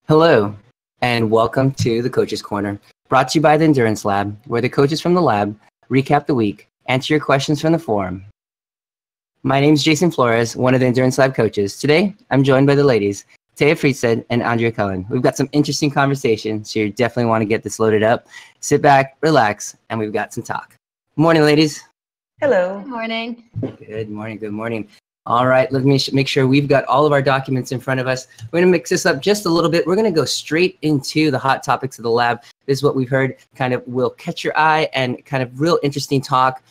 Hello, and welcome to the Coaches Corner, brought to you by the Endurance Lab, where the coaches from the lab recap the week, answer your questions from the forum. My name is Jason Flores, one of the Endurance Lab coaches. Today, I'm joined by the ladies, Taya Friedstead and Andrea Cullen. We've got some interesting conversations, so you definitely want to get this loaded up. Sit back, relax, and we've got some talk. Morning, ladies. Hello. Good morning. Good morning, good morning. All right, let me make sure we've got all of our documents in front of us. We're going to mix this up just a little bit. We're going to go straight into the hot topics of the lab. This is what we've heard kind of will catch your eye and kind of real interesting talk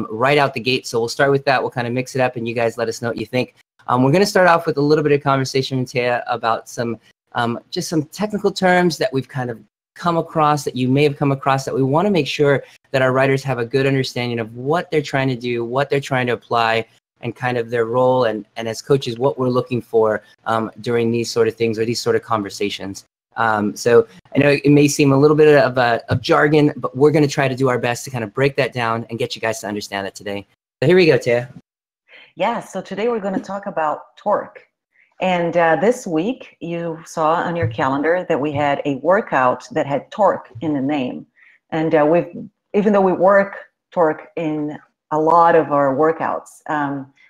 right out the gate. So we'll start with that. We'll kind of mix it up and you guys let us know what you think. We're going to start off with a little bit of conversation with Taya about some just some technical terms that we've kind of come across, that you may have come across, that we want to make sure that our writers have a good understanding of what they're trying to do, what they're trying to apply, and kind of their role, and as coaches, what we're looking for during these sort of things or these sort of conversations. So I know it may seem a little bit of jargon, but we're going to try to do our best to kind of break that down and get you guys to understand that today. So here we go, Taya. Yeah, so today we're going to talk about torque. And this week you saw on your calendar that we had a workout that had torque in the name. And even though we work torque in a lot of our workouts,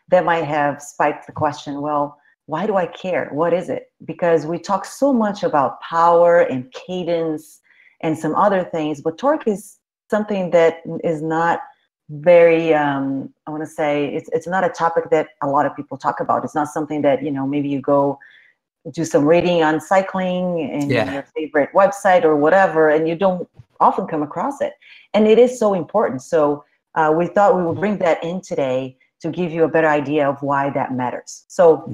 that might have spiked the question, well, why do I care? What is it? Because we talk so much about power and cadence and some other things, but torque is something that is not very, I want to say, it's not a topic that a lot of people talk about. It's not something that, maybe you go do some reading on cycling in your favorite website or whatever, and you don't often come across it. And it is so important. So we thought we would bring that in today to give you a better idea of why that matters. So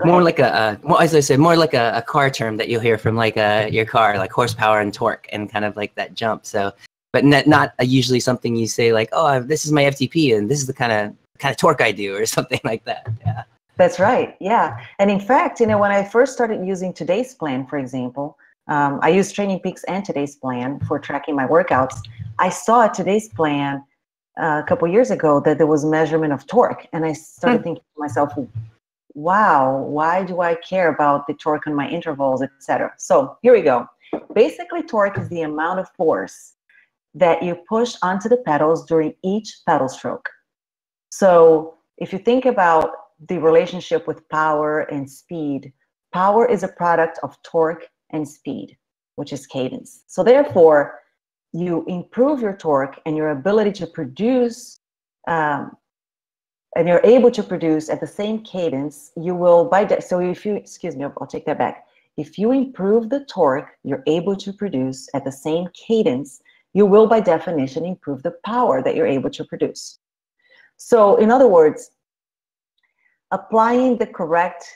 more like as I said, more like a car term that you'll hear from like your car, like horsepower and torque and kind of like that jump. So, but not usually something you say like, oh, this is my FTP and this is the kind of torque I do or something like that. Yeah. That's right. Yeah. And in fact, when I first started using Today's Plan, for example, I use Training Peaks and Today's Plan for tracking my workouts. I saw Today's Plan a couple years ago that there was measurement of torque. And I started thinking to myself, wow, why do I care about the torque on my intervals, etc.? So here we go. Basically, torque is the amount of force that you push onto the pedals during each pedal stroke. So if you think about the relationship with power and speed, power is a product of torque and speed, which is cadence. So therefore, you improve your torque and your ability to produce, and you're able to produce at the same cadence, you will, so if you, excuse me, I'll take that back. If you improve the torque you're able to produce at the same cadence, you will by definition improve the power that you're able to produce. So in other words, applying the correct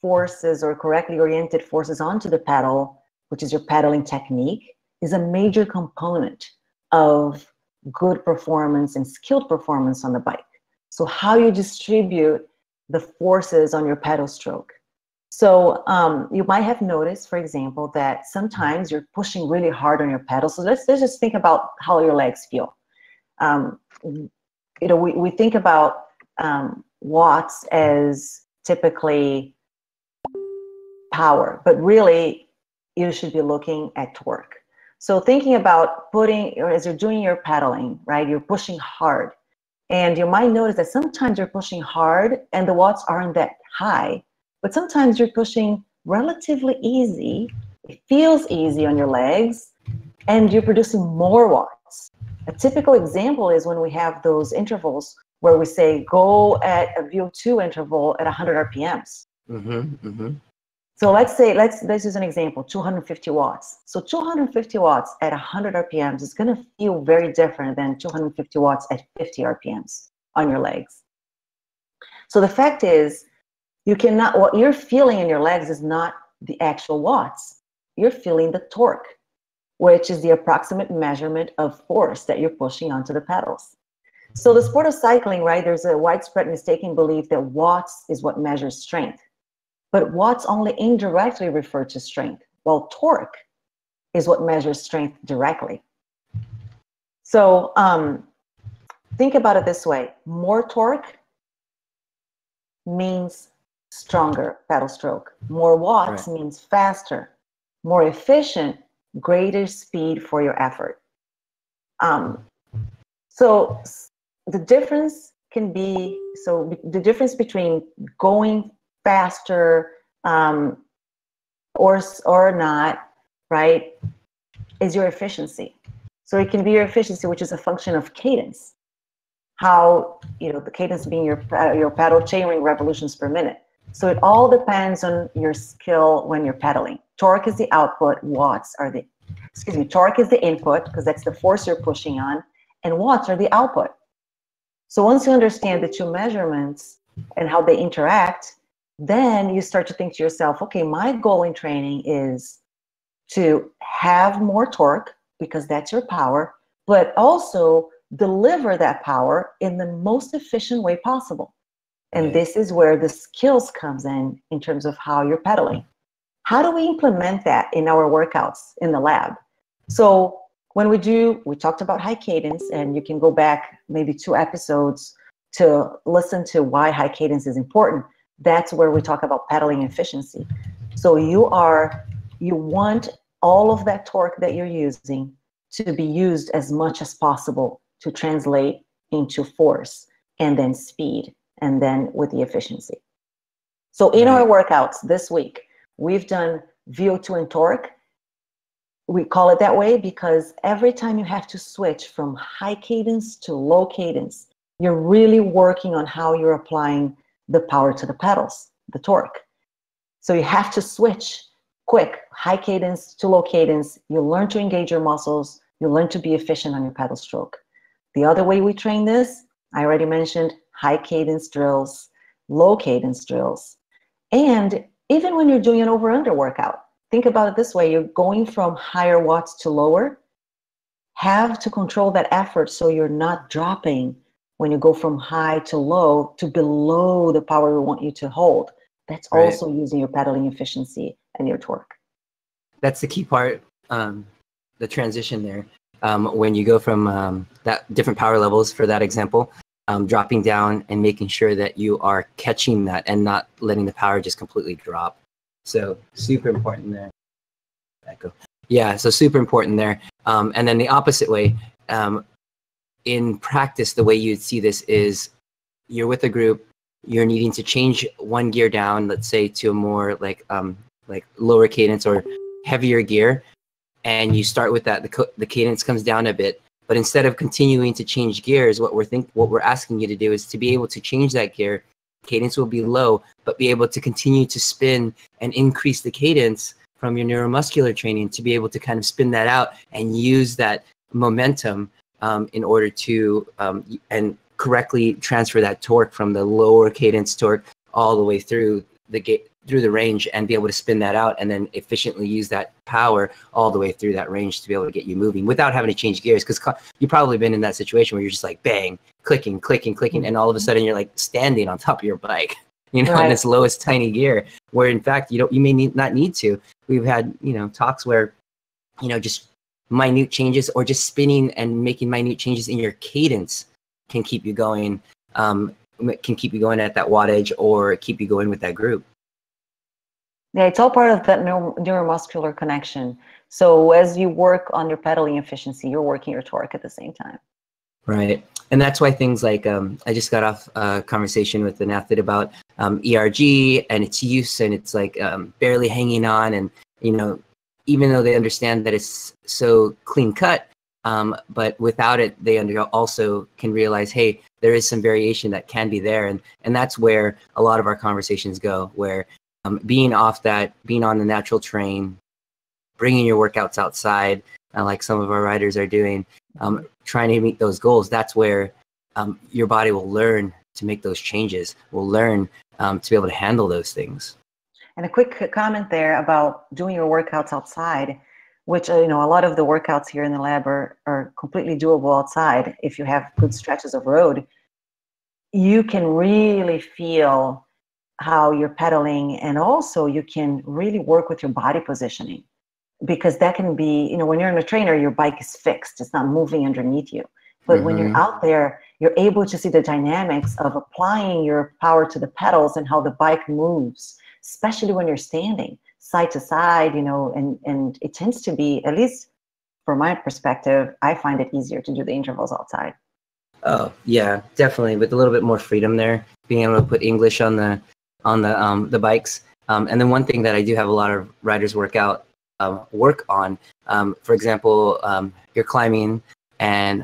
forces or correctly oriented forces onto the pedal, which is your pedaling technique, is a major component of good performance and skilled performance on the bike. So how you distribute the forces on your pedal stroke. So you might have noticed, for example, that sometimes you're pushing really hard on your pedal. So let's just think about how your legs feel. We think about watts as typically power, but really you should be looking at torque. So thinking about as you're doing your pedaling, right, you're pushing hard. And you might notice that sometimes you're pushing hard and the watts aren't that high, but sometimes you're pushing relatively easy. It feels easy on your legs and you're producing more watts. A typical example is when we have those intervals where we say go at a VO2 interval at 100 RPMs. So let's use an example, 250 watts. So 250 watts at 100 RPMs is going to feel very different than 250 watts at 50 RPMs on your legs. So the fact is, what you're feeling in your legs is not the actual watts. You're feeling the torque, which is the approximate measurement of force that you're pushing onto the pedals. So the sport of cycling, right, there's a widespread mistaken belief that watts is what measures strength. But watts only indirectly refer to strength, while torque is what measures strength directly. So think about it this way. More torque means stronger pedal stroke. More watts means faster, more efficient, greater speed for your effort. So the difference can be, the difference between going faster or not, right, is your efficiency. So it can be your efficiency, which is a function of cadence. How, the cadence being your pedal chainring revolutions per minute. So it all depends on your skill when you're pedaling. Torque is the output, torque is the input, because that's the force you're pushing on, and watts are the output. So once you understand the two measurements and how they interact, then you start to think to yourself, okay, my goal in training is to have more torque, because that's your power, but also deliver that power in the most efficient way possible. And this is where the skills comes in terms of how you're pedaling. How do we implement that in our workouts in the lab? So when we talked about high cadence, and you can go back maybe 2 episodes to listen to why high cadence is important. That's where we talk about pedaling efficiency. So you want all of that torque that you're using to be used as much as possible to translate into force, and then speed, and then with the efficiency. So in our workouts this week, we've done VO2 and torque. We call it that way because every time you have to switch from high cadence to low cadence, you're really working on how you're applying the power to the pedals, the torque. So you have to switch quick, high cadence to low cadence. You learn to engage your muscles. You learn to be efficient on your pedal stroke. The other way we train this, I already mentioned high cadence drills, low cadence drills. And even when you're doing an over-under workout, think about it this way. You're going from higher watts to lower. Have to control that effort so you're not dropping when you go from high to low to below the power we want you to hold. That's also using your pedaling efficiency and your torque. That's the key part, the transition there. When you go from that different power levels, for that example, dropping down and making sure that you are catching that and not letting the power just completely drop. So super important there. Echo. Yeah, so super important there. And then the opposite way, in practice, the way you'd see this is you're with a group, you're needing to change one gear down, let's say to a more like lower cadence or heavier gear. And you start with that, the cadence comes down a bit. But instead of continuing to change gears, what we're asking you to do is to be able to change that gear. Cadence will be low, but be able to continue to spin and increase the cadence from your neuromuscular training to be able to kind of spin that out and use that momentum in order to and correctly transfer that torque from the lower cadence torque all the way through the range and be able to spin that out and then efficiently use that power all the way through that range to be able to get you moving without having to change gears. Because you've probably been in that situation where you're just like bang, clicking, and all of a sudden you're like standing on top of your bike, in this lowest tiny gear, where in fact you may not need to. We've had talks where just minute changes or just spinning and making minute changes in your cadence can keep you going, at that wattage or keep you going with that group. Yeah, it's all part of that neuromuscular connection. So as you work on your pedaling efficiency, you're working your torque at the same time. Right. And that's why things like, I just got off a conversation with an athlete about ERG and its use, and it's like barely hanging on. And, even though they understand that it's so clean cut, but without it, they also can realize, hey, there is some variation that can be there. And that's where a lot of our conversations go, where being on the natural train, bringing your workouts outside, like some of our riders are doing, trying to meet those goals, that's where your body will learn to make those changes, will learn to be able to handle those things. And a quick comment there about doing your workouts outside, which, a lot of the workouts here in the lab are completely doable outside. If you have good stretches of road, you can really feel how you're pedaling, and also you can really work with your body positioning, because that can be, when you're in a trainer, your bike is fixed, it's not moving underneath you. But when you're out there, you're able to see the dynamics of applying your power to the pedals and how the bike moves, especially when you're standing side to side, you know, and it tends to be, at least from my perspective, I find it easier to do the intervals outside. Oh yeah, definitely, with a little bit more freedom there, being able to put English on the bikes. And then one thing that I do have a lot of riders work on, for example, you're climbing, and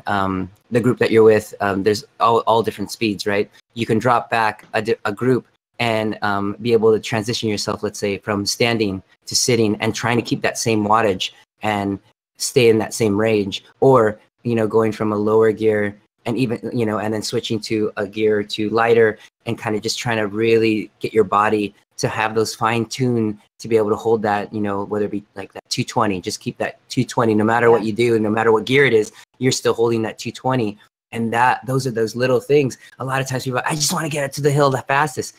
the group that you're with, there's all different speeds, right? You can drop back a group and be able to transition yourself, let's say, from standing to sitting, and trying to keep that same wattage and stay in that same range, or going from a lower gear and even and then switching to a gear to lighter, and kind of just trying to really get your body to have those fine tune to be able to hold that, whether it be like that 220, just keep that 220 no matter what you do, no matter what gear it is, you're still holding that 220. And those are those little things. A lot of times people are, I just want to get it to the hill the fastest.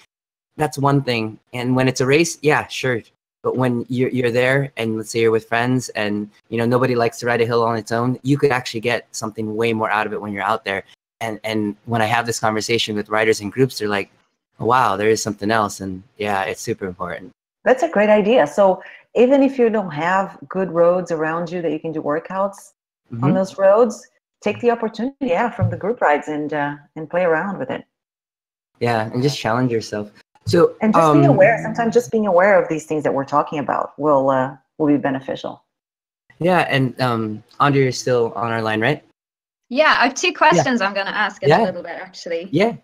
That's one thing. And when it's a race, yeah, sure. But when you're there, and let's say you're with friends, and nobody likes to ride a hill on its own, you could actually get something way more out of it when you're out there. And when I have this conversation with riders and groups, they're like, wow, there is something else. And yeah, it's super important. That's a great idea. So even if you don't have good roads around you that you can do workouts on those roads, take the opportunity, from the group rides and play around with it. Yeah, and just challenge yourself. So and just be aware. Sometimes just being aware of these things that we're talking about will be beneficial. Yeah, and Andre, you're still on our line, right? Yeah, I have two questions I'm going to ask in a little bit, actually. Yeah.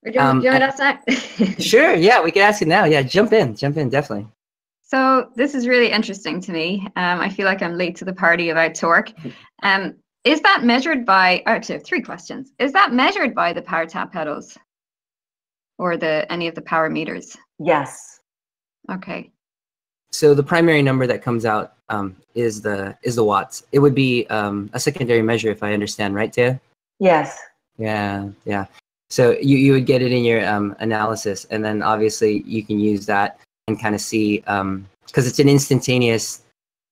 We're doing that next. Sure. Yeah, we can ask it now. Yeah, jump in, definitely. So this is really interesting to me. I feel like I'm late to the party about torque. Is that measured by? Actually, I have three questions. Is that measured by the power tap pedals, or any of the power meters? Yes. Okay. So the primary number that comes out is the watts. It would be a secondary measure, if I understand right, Tia? Yes. Yeah. So you would get it in your analysis, and then obviously you can use that and kind of see, because it's an instantaneous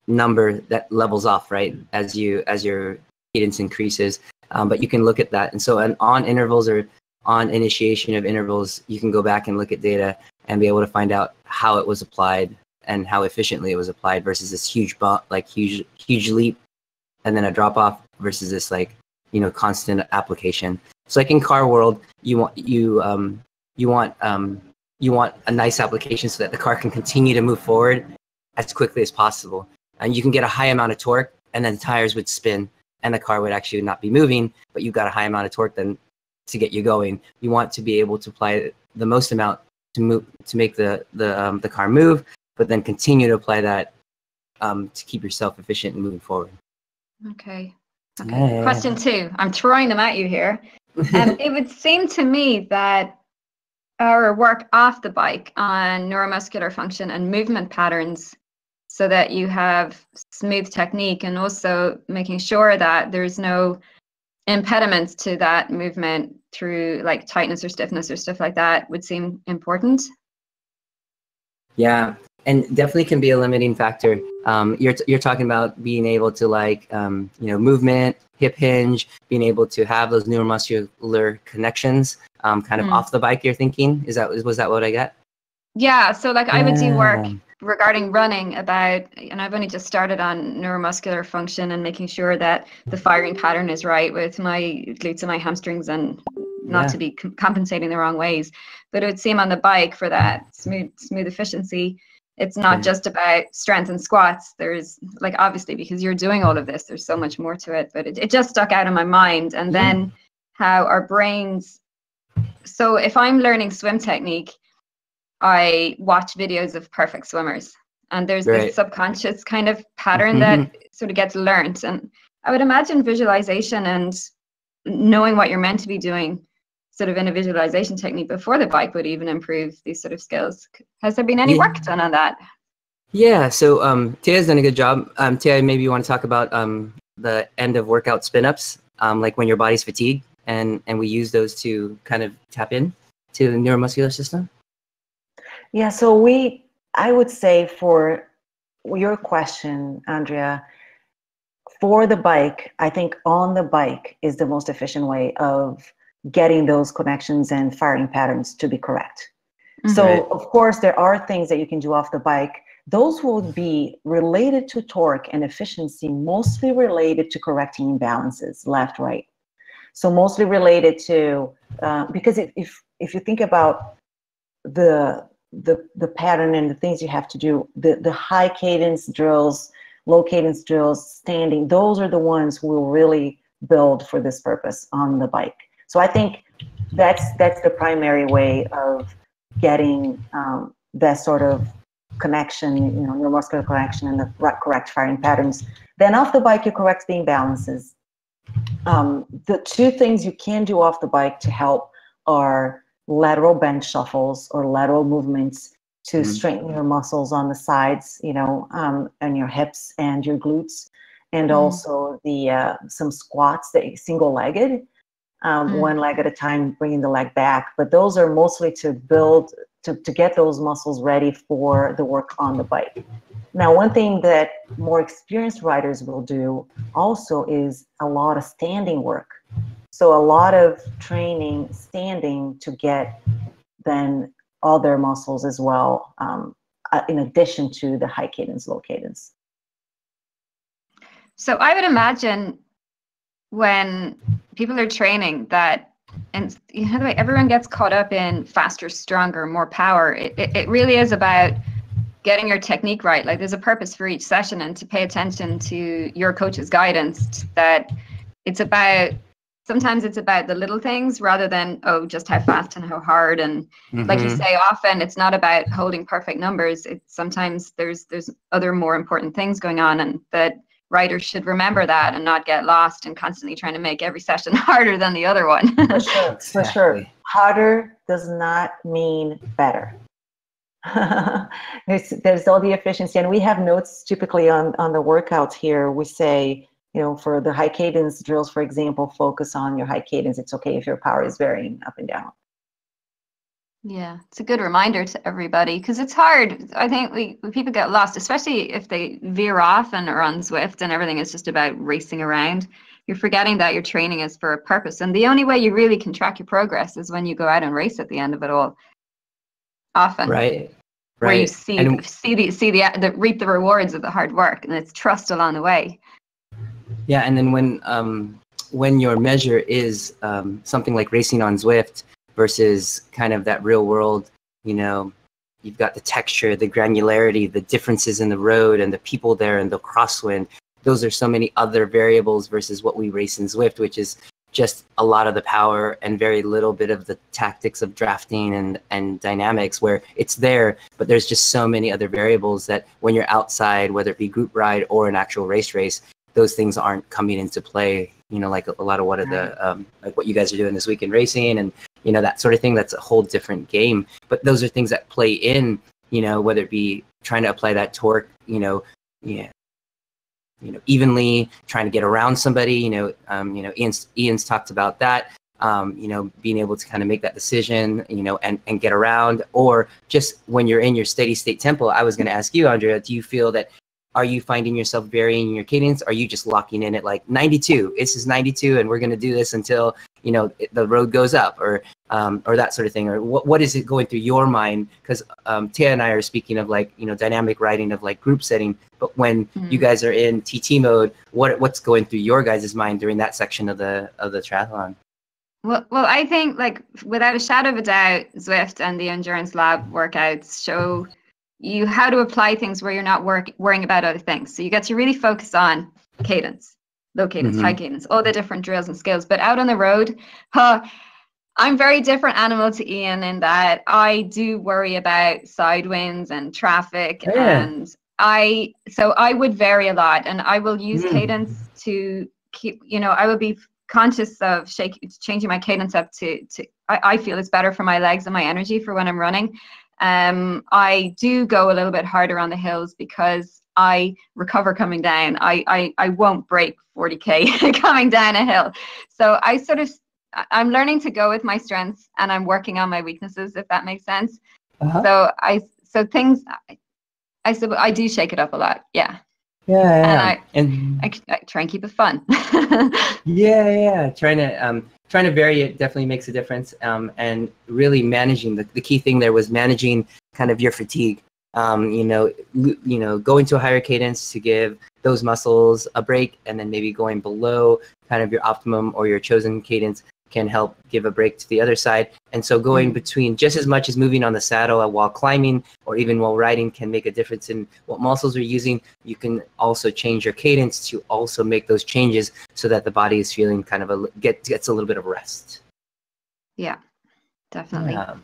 number that levels off, right, as your cadence increases. But you can look at that, and so on intervals or on initiation of intervals, you can go back and look at data and be able to find out how it was applied and how efficiently it was applied versus this huge bump, like huge leap, and then a drop off versus this constant application. So like in car world, you want a nice application so that the car can continue to move forward as quickly as possible. And you can get a high amount of torque, and then the tires would spin and the car would actually not be moving, but you've got a high amount of torque then to get you going. You want to be able to apply the most amount to make the car move, but then continue to apply that to keep yourself efficient and moving forward. Okay. Question 2. I'm throwing them at you here. It would seem to me that our work off the bike on neuromuscular function and movement patterns, so that you have smooth technique, and also making sure that there's no impediments to that movement through like tightness or stiffness or stuff like that, would seem important. Yeah, and definitely can be a limiting factor. You're talking about being able to movement, hip hinge, being able to have those neuromuscular connections kind of off the bike. You're thinking, was that what I got? Yeah, so like I would do work regarding running and I've only just started on neuromuscular function and making sure that the firing pattern is right with my glutes and my hamstrings, and not to be compensating the wrong ways. But it would seem on the bike, for that smooth efficiency, it's not just about strength and squats. There's obviously, because you're doing all of this, there's so much more to it, but it just stuck out in my mind. And then how our brains, so if I'm learning swim technique, I watch videos of perfect swimmers, and there's this subconscious kind of pattern that sort of gets learned. And I would imagine visualization and knowing what you're meant to be doing sort of in a visualization technique before the bike would even improve these sort of skills. Has there been any work done on that? Yeah, so Tia's done a good job. Tia, maybe you want to talk about the end of workout spin-ups, like when your body's fatigued, and we use those to kind of tap in to the neuromuscular system? Yeah, so I would say, for your question, Andrea, for the bike, I think on the bike is the most efficient way of getting those connections and firing patterns to be correct. Mm-hmm. So, of course, there are things that you can do off the bike. Those would be related to torque and efficiency, mostly related to correcting imbalances, left, right. So mostly related to, because if you think about the pattern and the things you have to do, the high cadence drills, low cadence drills, standing, those are the ones who will really build for this purpose on the bike. So I think that's the primary way of getting that sort of connection, neuromuscular connection and the correct firing patterns. Then off the bike, you correct the imbalances. The two things you can do off the bike to help are lateral bench shuffles or lateral movements to strengthen your muscles on the sides, and your hips and your glutes, and also the some squats that single-legged, one leg at a time, bringing the leg back. But those are mostly to build to get those muscles ready for the work on the bike. Now, one thing that more experienced riders will do also is a lot of standing work. So a lot of training standing to get then all their muscles as well, in addition to the high cadence, low cadence. So I would imagine when people are training that, and the way everyone gets caught up in faster, stronger, more power, it really is about getting your technique right. Like there's a purpose for each session, and to pay attention to your coach's guidance, that sometimes it's about the little things rather than, just how fast and how hard. And like you say, often it's not about holding perfect numbers. Sometimes there's other more important things going on, and that riders should remember that and not get lost in constantly trying to make every session harder than the other one. For sure, for sure. Harder does not mean better. There's all the efficiency, and we have notes typically on the workouts here. We say, for the high cadence drills, for example, focus on your high cadence. It's okay if your power is varying up and down. Yeah, it's a good reminder to everybody, because it's hard. I think when people get lost, especially if they veer off and are on Zwift and everything is just about racing around, you're forgetting that your training is for a purpose. And the only way you really can track your progress is when you go out and race at the end of it all. Often. Right. Where you reap the rewards of the hard work, and it's trust along the way. Yeah, and then when your measure is something like racing on Zwift versus kind of that real world, you've got the texture, the granularity, the differences in the road and the people there and the crosswind. Those are so many other variables versus what we race in Zwift, which is just a lot of the power and very little bit of the tactics of drafting and dynamics, where it's there, but there's just so many other variables that when you're outside, whether it be group ride or an actual race, those things aren't coming into play, like a lot of what are the, like what you guys are doing this week in racing and, that sort of thing. That's a whole different game. But those are things that play in, whether it be trying to apply that torque, evenly, trying to get around somebody, Ian's talked about that, being able to kind of make that decision, and get around, or just when you're in your steady state tempo. I was going to ask you, Andrea, do you feel that, are you finding yourself varying your cadence? Are you just locking in at like 92? This is 92 and we're going to do this until, the road goes up, or that sort of thing? Or what is it going through your mind? Because Tia and I are speaking of like, dynamic riding of like group setting, but when you guys are in TT mode, what's going through your guys' mind during that section of the triathlon? Well, I think, like, without a shadow of a doubt, Zwift and the Endurance Lab workouts show you how to apply things where you're not worrying about other things. So you get to really focus on cadence, low cadence, high cadence, all the different drills and skills. But out on the road, I'm very different animal to Ian in that I do worry about side winds and traffic. And I would vary a lot, and I will use cadence to keep, I will be conscious of changing my cadence up to I feel it's better for my legs and my energy for when I'm running. I do go a little bit harder on the hills because I recover coming down. I won't break 40K coming down a hill. So I'm learning to go with my strengths, and I'm working on my weaknesses, if that makes sense. I do shake it up a lot. Yeah. Yeah. And I try and keep it fun. Yeah. Trying trying to vary it definitely makes a difference. And really managing the key thing there was managing kind of your fatigue. Going to a higher cadence to give those muscles a break, and then maybe going below kind of your optimum or your chosen cadence can help give a break to the other side. And so going between just as much as moving on the saddle while climbing or even while riding can make a difference in what muscles you're using. You can also change your cadence to also make those changes so that the body is feeling kind of gets a little bit of rest. Yeah, definitely. Yeah.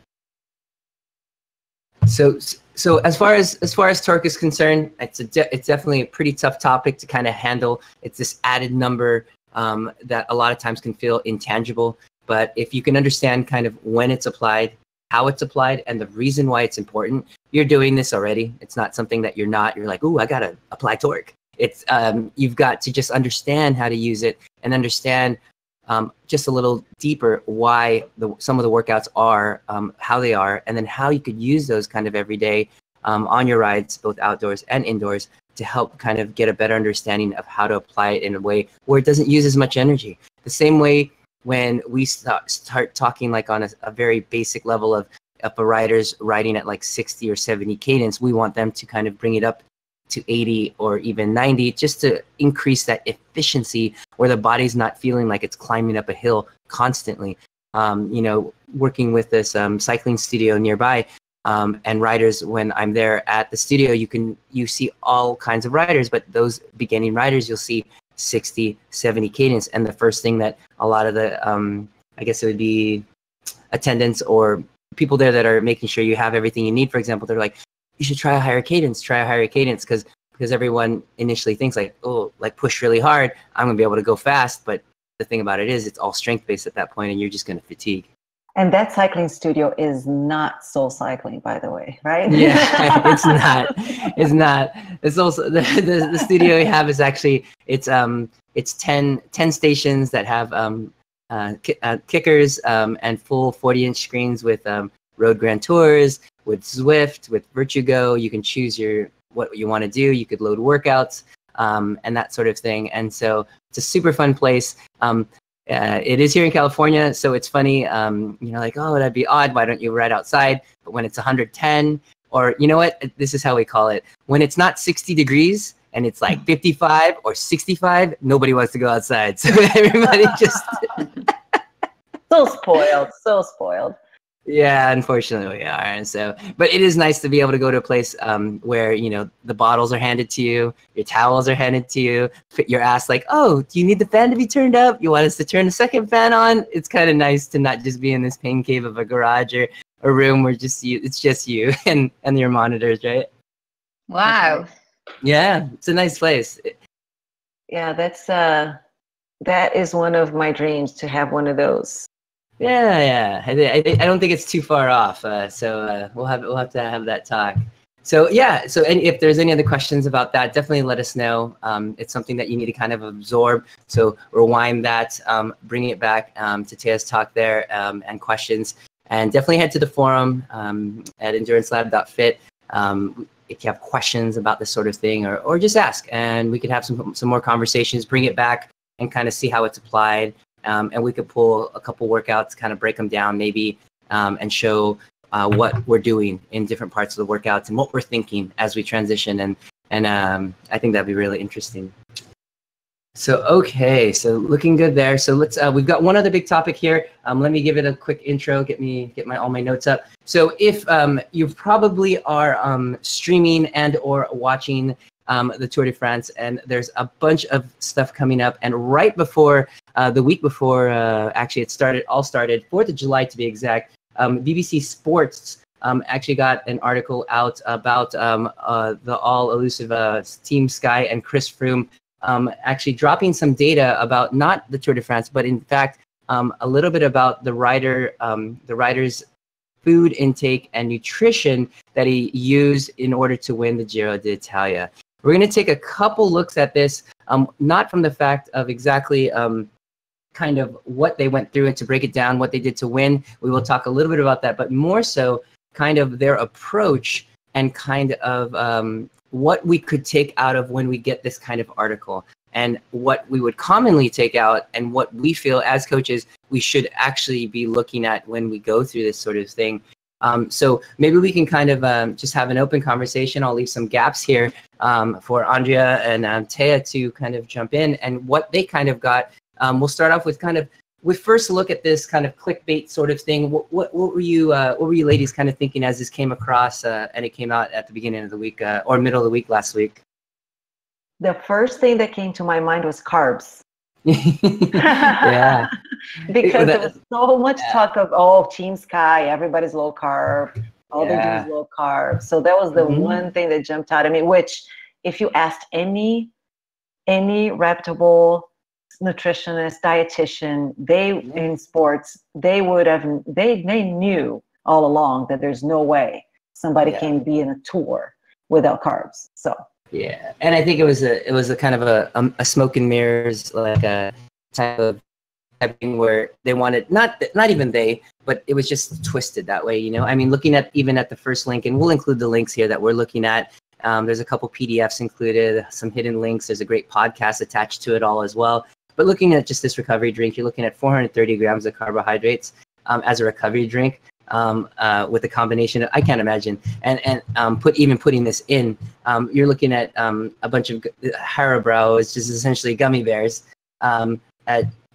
So as far as torque is concerned, it's definitely a pretty tough topic to kind of handle. It's this added number that a lot of times can feel intangible. But if you can understand kind of when it's applied, how it's applied, and the reason why it's important, you're doing this already. It's not something that you're like, ooh, I gotta apply torque. It's you've got to just understand how to use it and understand just a little deeper why some of the workouts are how they are, and then how you could use those kind of every day on your rides, both outdoors and indoors, to help kind of get a better understanding of how to apply it in a way where it doesn't use as much energy. The same way when we start talking like on a very basic level of a rider's riding at like 60 or 70 cadence, we want them to kind of bring it up to 80 or even 90 just to increase that efficiency where the body's not feeling like it's climbing up a hill constantly. Working with this cycling studio nearby, and riders, when I'm there at the studio, you see all kinds of riders, but those beginning riders, you'll see 60, 70 cadence. And the first thing that a lot of the, I guess it would be attendants or people there that are making sure you have everything you need, for example, they're like, you should try a higher cadence, because everyone initially thinks like, oh, like push really hard, I'm gonna be able to go fast. But the thing about it is it's all strength based at that point, and you're just gonna fatigue. And that cycling studio is not Soul Cycling, by the way, right? Yeah, it's not. It's not. It's also the studio we have is actually it's 10 stations that have kickers and full 40-inch screens with Road Grand Tours, with Zwift, with Virtugo. You can choose what you want to do. You could load workouts and that sort of thing. And so it's a super fun place. It is here in California, so it's funny, like, oh, that'd be odd. Why don't you ride outside? But when it's 110, or you know what? This is how we call it. When it's not 60 degrees and it's like 55 or 65, nobody wants to go outside. So everybody just... So spoiled. Yeah, unfortunately we are. And so, but it is nice to be able to go to a place where, the bottles are handed to you, your towels are handed to you, you're asked like, oh, do you need the fan to be turned up? You want us to turn the second fan on? It's kind of nice to not just be in this pain cave of a garage or a room where it's just you and your monitors, right? Wow. Yeah, it's a nice place. Yeah, that is one of my dreams, to have one of those. Yeah. I don't think it's too far off. So we'll have to have that talk. So yeah. So if there's any other questions about that, definitely let us know. It's something that you need to kind of absorb. So rewind that, bring it back to Taya's talk there, and questions. And definitely head to the forum at endurancelab.fit. If you have questions about this sort of thing, or just ask, and we could have some more conversations. Bring it back and kind of see how it's applied. And we could pull a couple workouts, kind of break them down maybe, and show what we're doing in different parts of the workouts and what we're thinking as we transition. And I think that'd be really interesting. So, okay, so looking good there. So we've got one other big topic here. Let me give it a quick intro, get all my notes up. So if you probably are streaming and or watching the Tour de France, and there's a bunch of stuff coming up. And right before, the week before, actually it all started, 4th of July to be exact, BBC Sports actually got an article out about the all-elusive Team Sky and Chris Froome actually dropping some data about not the Tour de France, but in fact, a little bit about the rider's food intake and nutrition that he used in order to win the Giro d'Italia. We're going to take a couple looks at this, not from the fact of exactly kind of what they went through and to break it down, what they did to win. We will talk a little bit about that, but more so kind of their approach and kind of what we could take out of when we get this kind of article. and what we would commonly take out and what we feel as coaches we should actually be looking at when we go through this sort of thing. So maybe we can kind of just have an open conversation. I'll leave some gaps here for Andrea and Taya to kind of jump in and what they kind of got. We'll start off with kind of with first look at this kind of clickbait sort of thing. What were you ladies kind of thinking as this came across and it came out at the beginning of the week or middle of the week last week? The first thing that came to my mind was carbs. Yeah. Because there was so much talk of, Team Sky, everybody's low carb, all they do is low carb. So that was the one thing that jumped out at me, which if you asked any reputable nutritionist, dietitian, in sports, they knew all along that there's no way somebody can be in a tour without carbs. So yeah, and I think it was a kind of a smoke and mirrors, like a type of thing where they wanted not even they, but it was just twisted that way, you know. I mean, looking at even at the first link, and we'll include the links here that we're looking at. There's a couple PDFs included, some hidden links. There's a great podcast attached to it all as well. But looking at just this recovery drink, you're looking at 430 grams of carbohydrates as a recovery drink. With a combination of, I can't imagine, and putting this in, you're looking at a bunch of Haribo, which is essentially gummy bears.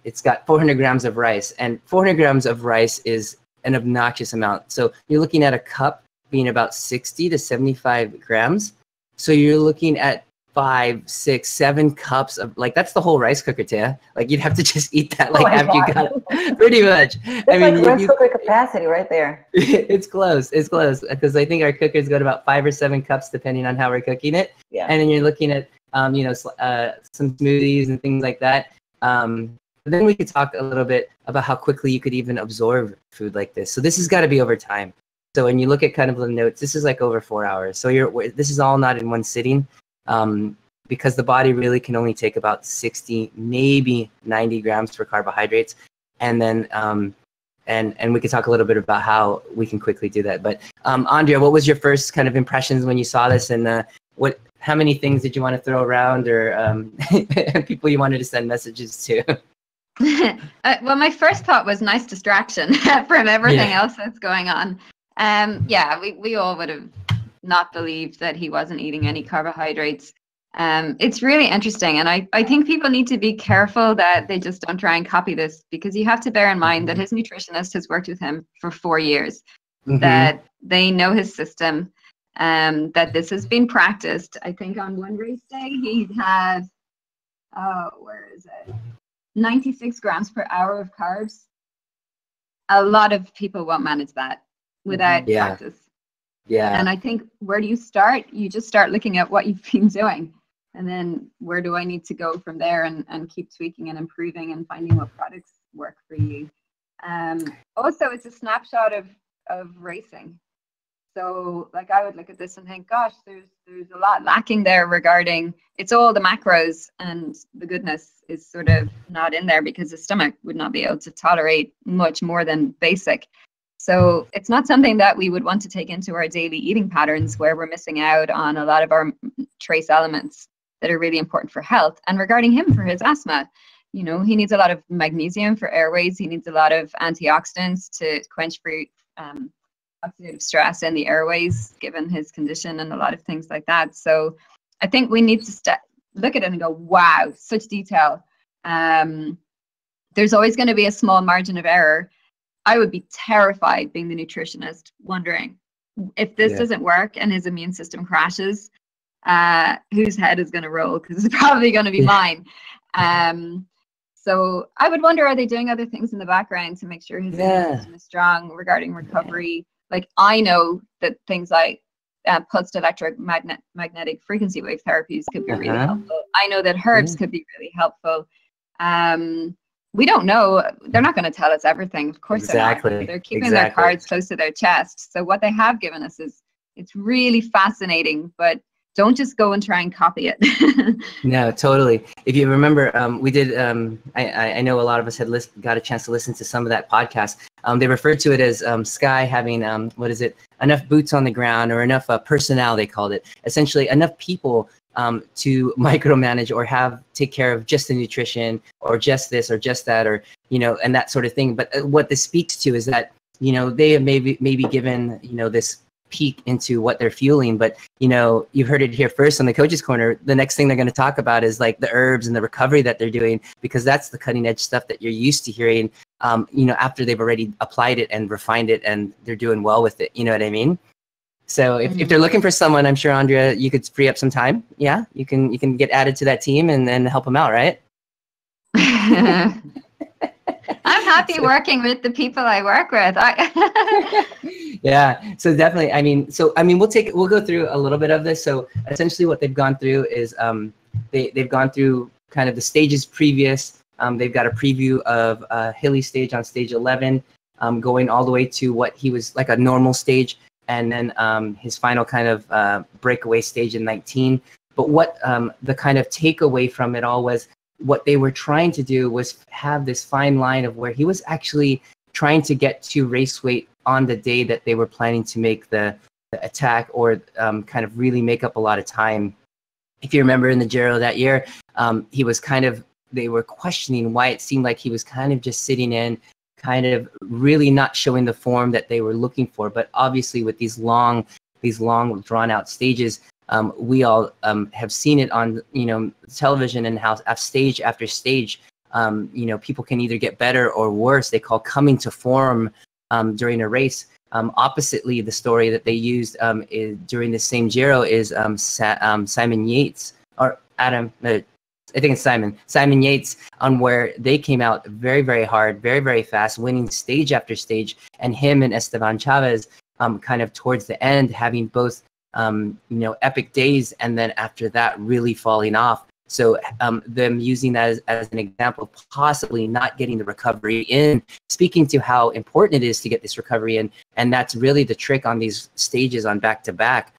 It's got 400 grams of rice, and 400 grams of rice is an obnoxious amount. So you're looking at a cup being about 60 to 75 grams. So you're looking at 5, 6, 7 cups of, like, that's the whole rice cooker, Taya. Like, you'd have to just eat that after you got it. Pretty much. It's rice cooker capacity right there. It's close because I think our cookers go to about 5 or 7 cups depending on how we're cooking it. Yeah. And then you're looking at some smoothies and things like that. But then we could talk a little bit about how quickly you could even absorb food like this. So this has got to be over time. So when you look at kind of the notes, this is like over 4 hours. So this is all not in one sitting. Because the body really can only take about 60, maybe 90 grams for carbohydrates. And then, and we could talk a little bit about how we can quickly do that. But Andrea, what was your first kind of impressions when you saw this, and how many things did you want to throw around, or people you wanted to send messages to? Well, my first thought was nice distraction from everything else that's going on. We all would have not believed that he wasn't eating any carbohydrates. It's really interesting, and I think people need to be careful that they just don't try and copy this, because you have to bear in mind that his nutritionist has worked with him for 4 years, that they know his system, that this has been practiced. I think on one race day he had 96 grams per hour of carbs. A lot of people won't manage that without practice. Yeah. And I think, where do you start? You just start looking at what you've been doing. And then where do I need to go from there, and keep tweaking and improving and finding what products work for you. Also, it's a snapshot of racing. So like, I would look at this and think, gosh, there's a lot lacking there regarding, it's all the macros, and the goodness is sort of not in there because the stomach would not be able to tolerate much more than basic. So it's not something that we would want to take into our daily eating patterns, where we're missing out on a lot of our trace elements that are really important for health. And regarding him, for his asthma, he needs a lot of magnesium for airways. He needs a lot of antioxidants to quench free oxidative stress in the airways, given his condition, and a lot of things like that. So I think we need to look at it and go, wow, such detail. There's always going to be a small margin of error. I would be terrified, being the nutritionist, wondering if this doesn't work and his immune system crashes, whose head is going to roll, because it's probably going to be mine. So I would wonder, are they doing other things in the background to make sure his immune system is strong regarding recovery? Like, I know that things like pulsed electromagnetic frequency wave therapies could be really helpful. I know that herbs could be really helpful. We don't know. They're not going to tell us everything. Of course they're not. They're keeping their cards close to their chest. So what they have given us it's really fascinating, but don't just go and try and copy it. No, totally. If you remember, we did, I know a lot of us had got a chance to listen to some of that podcast. They referred to it as Sky having, enough boots on the ground, or enough personnel, they called it. Essentially, enough people to micromanage or take care of just the nutrition or just this or just that, or, and that sort of thing. But what this speaks to is that, they have maybe given, this peek into what they're fueling, but you heard it here first on the Coach's Corner. The next thing they're going to talk about is like the herbs and the recovery that they're doing, because that's the cutting edge stuff that you're used to hearing, after they've already applied it and refined it and they're doing well with it. You know what I mean? So if they're looking for someone, I'm sure, Andrea, you could free up some time. Yeah, you can get added to that team and then help them out, right? I'm happy working with the people I work with. Yeah, so definitely. We'll go through a little bit of this. So essentially, what they've gone through is they've gone through kind of the stages previous. They've got a preview of hilly stage on stage 11, going all the way to what he was like a normal stage, and then his final kind of breakaway stage in 19. But what the kind of takeaway from it all was, what they were trying to do was have this fine line of where he was actually trying to get to race weight on the day that they were planning to make the attack, or kind of really make up a lot of time. If you remember in the Giro that year, he was they were questioning why it seemed like he was kind of just sitting in, kind of really not showing the form that they were looking for. But obviously with these long drawn out stages, we all have seen it on television, and how stage after stage, people can either get better or worse. They call coming to form during a race. Oppositely, the story that they used is during the same Giro is Simon Yates, or Adam. I think it's Simon Yates, on where they came out very, very hard, very, very fast, winning stage after stage, and him and Esteban Chavez kind of towards the end having both epic days, and then after that really falling off. So them using that as an example of possibly not getting the recovery in, speaking to how important it is to get this recovery in. And that's really the trick on these stages on back-to-back.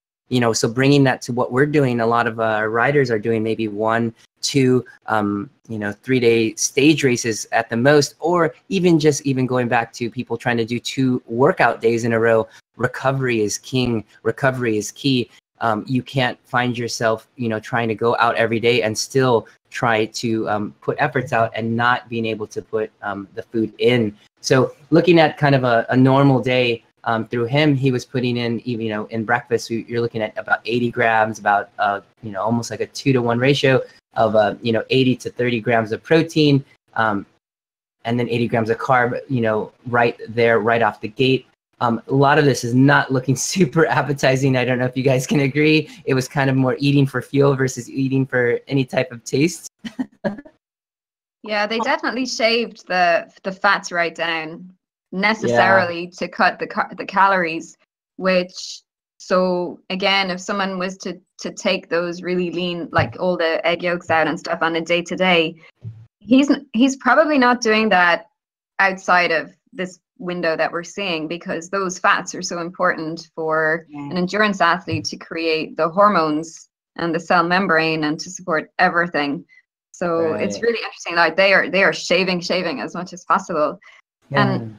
So bringing that to what we're doing, a lot of riders are doing maybe 1, 2, 3-day stage races at the most, or even going back to people trying to do 2 workout days in a row. Recovery is king. Recovery is key. You can't find yourself, trying to go out every day and still try to put efforts out and not being able to put the food in. So looking at kind of a normal day, through him, he was putting in, even in breakfast, you're looking at about 80 grams, about almost like a 2-to-1 ratio of 80 to 30 grams of protein, and then 80 grams of carb, right there, right off the gate. A lot of this is not looking super appetizing. I don't know if you guys can agree. It was kind of more eating for fuel versus eating for any type of taste. Yeah, they definitely shaved the fats right down necessarily to cut the calories, which, so again, if someone was to take those really lean, like all the egg yolks out and stuff on a day-to-day, he's probably not doing that outside of this window that we're seeing, because those fats are so important for an endurance athlete to create the hormones and the cell membrane and to support everything. So it's really interesting. Like they are shaving as much as possible. And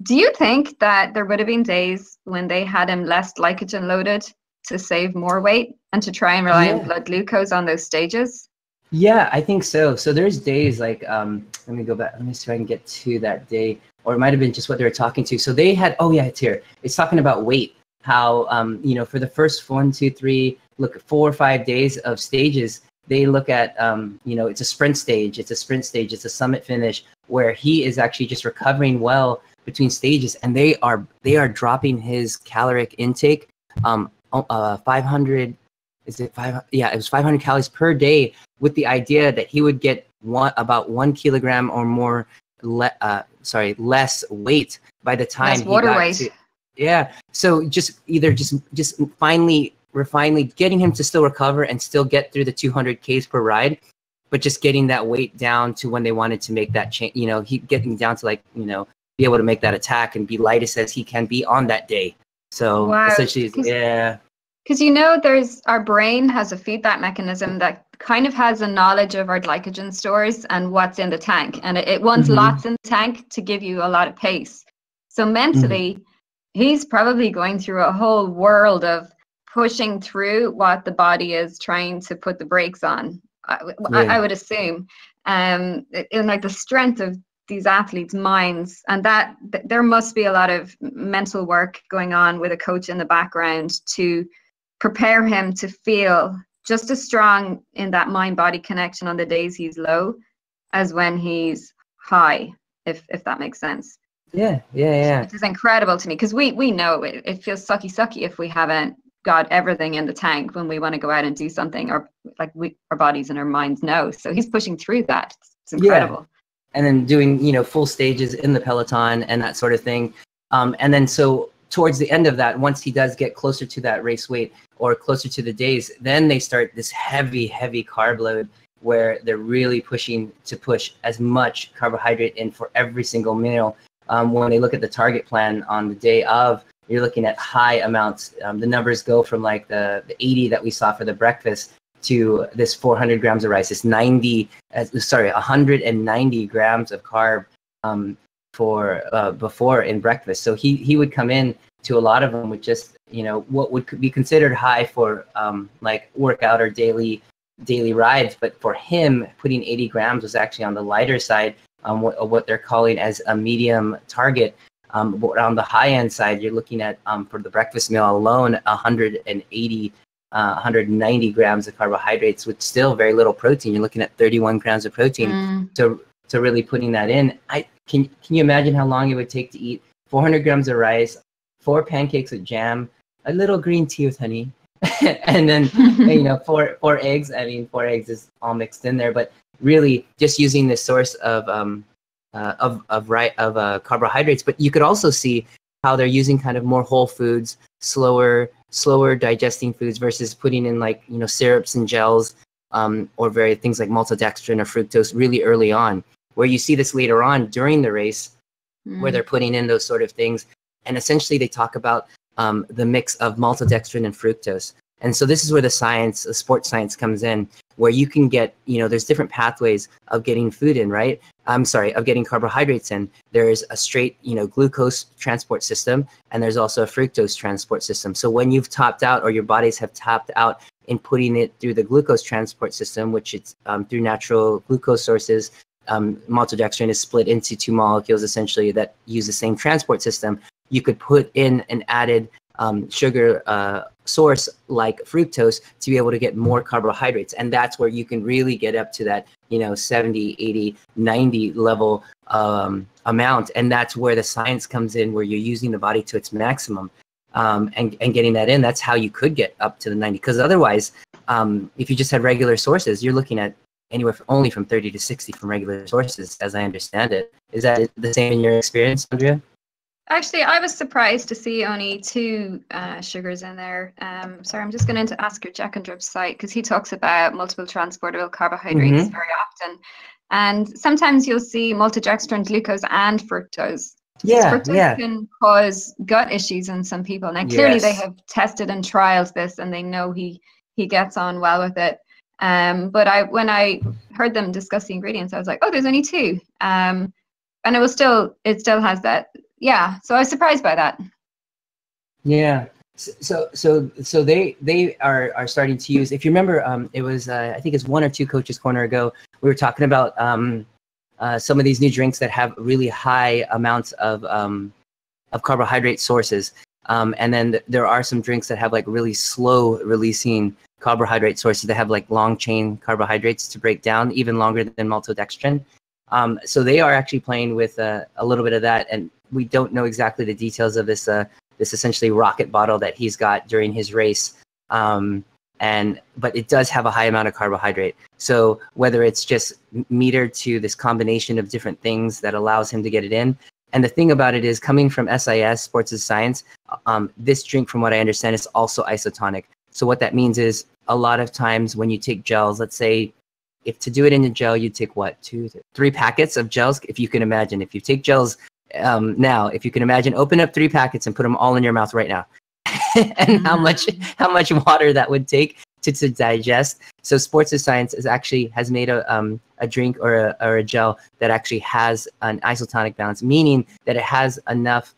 do you think that there would have been days when they had him less glycogen loaded to save more weight and to try and rely on blood glucose on those stages? Yeah, I think so. So there's days like, let me go back. Let me see if I can get to that day. Or it might have been just what they were talking to. So they had, it's here. It's talking about weight. How, for the first 4 or 5 days of stages, they look at, it's a sprint stage. It's a summit finish, where he is actually just recovering well between stages. And they are dropping his caloric intake, 500, is it 500? Yeah, it was 500 calories per day, with the idea that he would get about 1 kilogram or more less weight by the time he got weight. So just finally getting him to still recover and still get through the 200 Ks per ride, but just getting that weight down to when they wanted to make that change, he getting down to be able to make that attack and be lightest as he can be on that day. So essentially, because our brain has a feedback mechanism that kind of has a knowledge of our glycogen stores and what's in the tank, and it wants lots in the tank to give you a lot of pace. So mentally, he's probably going through a whole world of pushing through what the body is trying to put the brakes on. I would assume, in like the strength of these athletes' minds, and that there must be a lot of mental work going on with a coach in the background to prepare him to feel just as strong in that mind-body connection on the days he's low as when he's high, if that makes sense. Yeah. Which is incredible to me, because we know it feels sucky if we haven't got everything in the tank when we want to go out and do something, or like our bodies and our minds know. So he's pushing through that. It's incredible. Yeah. And then doing, full stages in the Peloton and that sort of thing. And then so towards the end of that, once he does get closer to that race weight or closer to the days, then they start this heavy carb load where they're really pushing to push as much carbohydrate in for every single meal. When they look at the target plan on the day of, you're looking at high amounts. The numbers go from like the 80 that we saw for the breakfast to this 400 grams of rice, this 190 grams of carb for before in breakfast. So he would come in to a lot of them with just, what would be considered high for like workout or daily rides. But for him, putting 80 grams was actually on the lighter side, what they're calling as a medium target. But on the high end side, you're looking at for the breakfast meal alone, 190 grams of carbohydrates with still very little protein. You're looking at 31 grams of protein to really putting that in. Can you imagine how long it would take to eat 400 grams of rice, 4 pancakes with jam, a little green tea with honey, and then 4 eggs. I mean, 4 eggs is all mixed in there, but really just using this source of carbohydrates. But you could also see how they're using kind of more whole foods, slower digesting foods versus putting in like syrups and gels, or very things like maltodextrin or fructose really early on. Where you see this later on during the race, where they're putting in those sort of things, and essentially they talk about the mix of maltodextrin and fructose. And so this is where the sports science comes in, where you can get, there's different pathways of getting food in, right? Of getting carbohydrates in. There's a straight, glucose transport system, and there's also a fructose transport system. So when you've topped out, or your bodies have topped out in putting it through the glucose transport system, which it's through natural glucose sources, maltodextrin is split into 2 molecules essentially that use the same transport system. You could put in an added sugar source like fructose to be able to get more carbohydrates. And that's where you can really get up to that, 70, 80, 90 level amount. And that's where the science comes in, where you're using the body to its maximum and getting that in. That's how you could get up to the 90. Because otherwise, if you just had regular sources, you're looking at anywhere only from 30 to 60 from regular sources, as I understand it. Is that the same in your experience, Andrea? Actually, I was surprised to see only 2 sugars in there. Sorry, I'm just going to ask your Jack and Drip's site, because he talks about multiple transportable carbohydrates very often. And sometimes you'll see maltodextrin, glucose, and fructose. Fructose can cause gut issues in some people. Now, clearly they have tested and trialed this, and they know he gets on well with it. But when I heard them discuss the ingredients, I was like, oh, there's only 2. And it still has that. Yeah, so I was surprised by that. Yeah, so they are starting to use. If you remember, it was I think it's 1 or 2 Coaches Corner ago. We were talking about some of these new drinks that have really high amounts of carbohydrate sources, and then there are some drinks that have like really slow releasing carbohydrate sources that have like long chain carbohydrates to break down, even longer than maltodextrin. So they are actually playing with a little bit of that, and we don't know exactly the details of this essentially rocket bottle that he's got during his race, but it does have a high amount of carbohydrate. So whether it's just metered to this combination of different things that allows him to get it in, and the thing about it is, coming from SIS, Sports is Science, this drink, from what I understand, is also isotonic. So what that means is, a lot of times when you take gels, let's say, if to do it in a gel, you take 3 packets of gels. If you can imagine, if you take gels now, if you can imagine, open up 3 packets and put them all in your mouth right now, and how much water that would take to digest. So Sports is Science has made a drink or a gel that actually has an isotonic balance, meaning that it has enough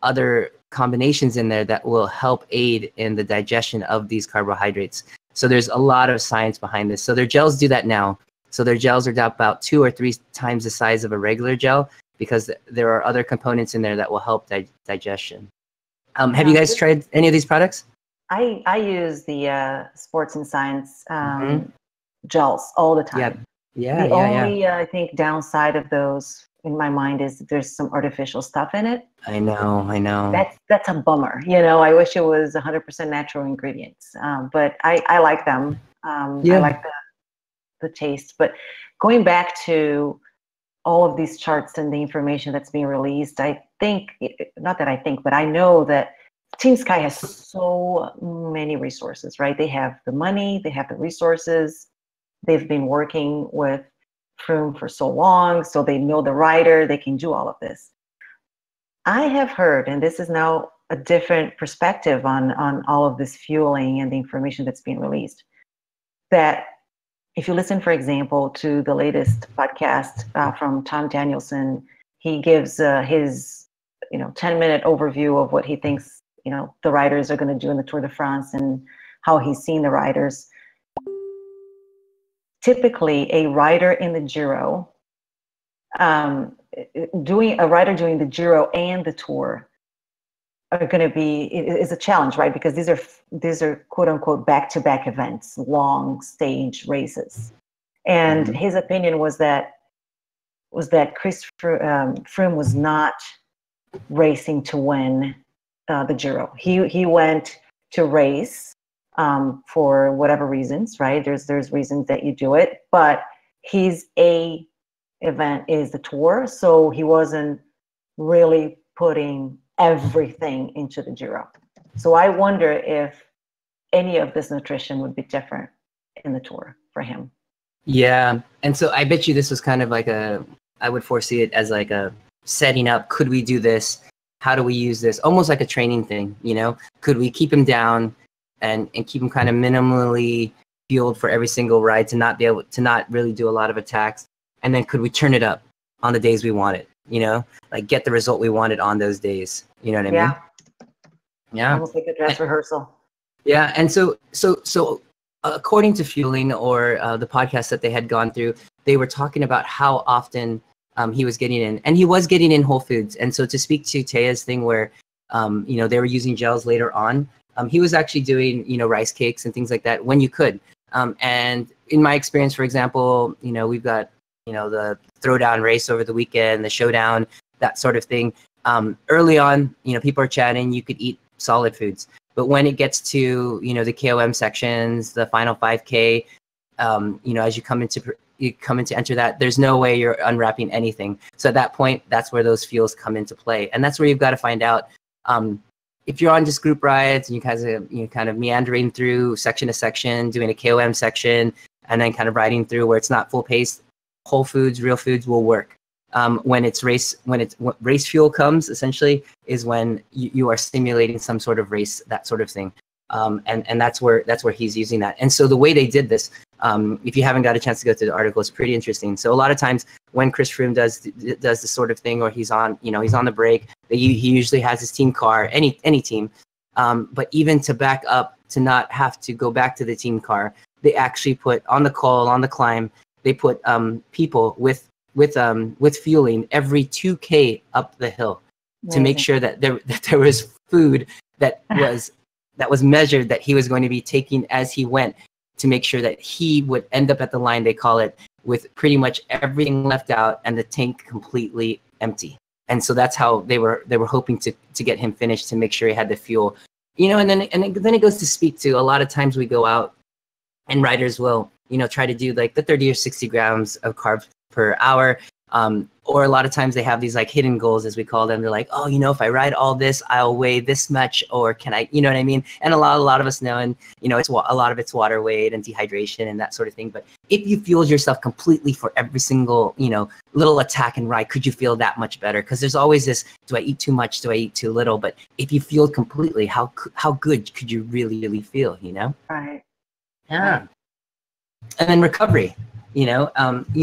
other combinations in there that will help aid in the digestion of these carbohydrates. So there's a lot of science behind this. So their gels do that now. So their gels are about 2 or 3 times the size of a regular gel, because there are other components in there that will help digestion. Have you guys tried any of these products? I use the Sports and Science gels all the time. The only I think downside of those in my mind is there's some artificial stuff in it. I know. That's a bummer. You know, I wish it was 100% natural ingredients. But I like them. I like the taste. But going back to all of these charts and the information that's being released, I think, not that I think, but I know that Team Sky has so many resources, right? They have the money, they have the resources. They've been working with Froome for so long, so they know the rider, they can do all of this. I have heard, and this is now a different perspective on all of this fueling and the information that's being released, that if you listen, for example, to the latest podcast from Tom Danielson, he gives his 10-minute overview of what he thinks the riders are going to do in the Tour de France and how he's seen the riders. Typically, a rider in the Giro, doing the Giro and the Tour are going to is a challenge, right? Because these are quote unquote back-to-back events, long stage races. And his opinion was that Chris Froome was not racing to win the Giro. He went to race for whatever reasons, right? There's reasons that you do it, but his event is the Tour, so he wasn't really putting everything into the Giro. So I wonder if any of this nutrition would be different in the Tour for him. Yeah, and so I bet you this was kind of like I would foresee it as like a setting up. Could we do this? How do we use this? Almost like a training thing, Could we keep him down and keep him kind of minimally fueled for every single ride to not really do a lot of attacks? And then could we turn it up on the days we want it, like get the result we wanted on those days? You know what I mean? Yeah. Almost like a dress rehearsal. Yeah. And so according to Fueling or the podcast that they had gone through, they were talking about how often he was getting in, and he was getting in whole foods. And so to speak to Taya's thing where, they were using gels later on, he was actually doing, rice cakes and things like that when you could. And in my experience, for example, we've got, the throwdown race over the weekend, the showdown, that sort of thing. Early on, people are chatting, you could eat solid foods. But when it gets to, the KOM sections, the final 5K, as you come in to enter that, there's no way you're unwrapping anything. So at that point, that's where those fuels come into play. And that's where you've got to find out, if you're on just group rides and you guys are kind of meandering through section to section, doing a KOM section, and then kind of riding through where it's not full pace, whole foods, real foods will work. When race fuel comes, essentially, is when you are stimulating some sort of race, that sort of thing. And that's where he's using that. And so the way they did this, if you haven't got a chance to go through the article, it's pretty interesting. So a lot of times when Chris Froome does this sort of thing, or he's on the break, he usually has his team car, any team. But even to back up, to not have to go back to the team car, they actually put on the call, on the climb, they put people with fueling every 2K up the hill to make sure that there was food that was measured, that he was going to be taking as he went, to make sure that he would end up at the line, they call it, with pretty much everything left out and the tank completely empty. And so that's how they were hoping to get him finished, to make sure he had the fuel. And then it goes to speak to, a lot of times we go out and riders will, try to do like the 30 or 60 grams of carbs per hour. Or a lot of times they have these like hidden goals, as we call them. They're like, oh, if I ride all this, I'll weigh this much, or can I, you know what I mean? And a lot of us know, and it's a lot of it's water weight and dehydration and that sort of thing. But if you fueled yourself completely for every single, little attack and ride, could you feel that much better? Because there's always this, do I eat too much? Do I eat too little? But if you fueled completely, how good could you really, really feel, Right. Yeah. Right. And then recovery,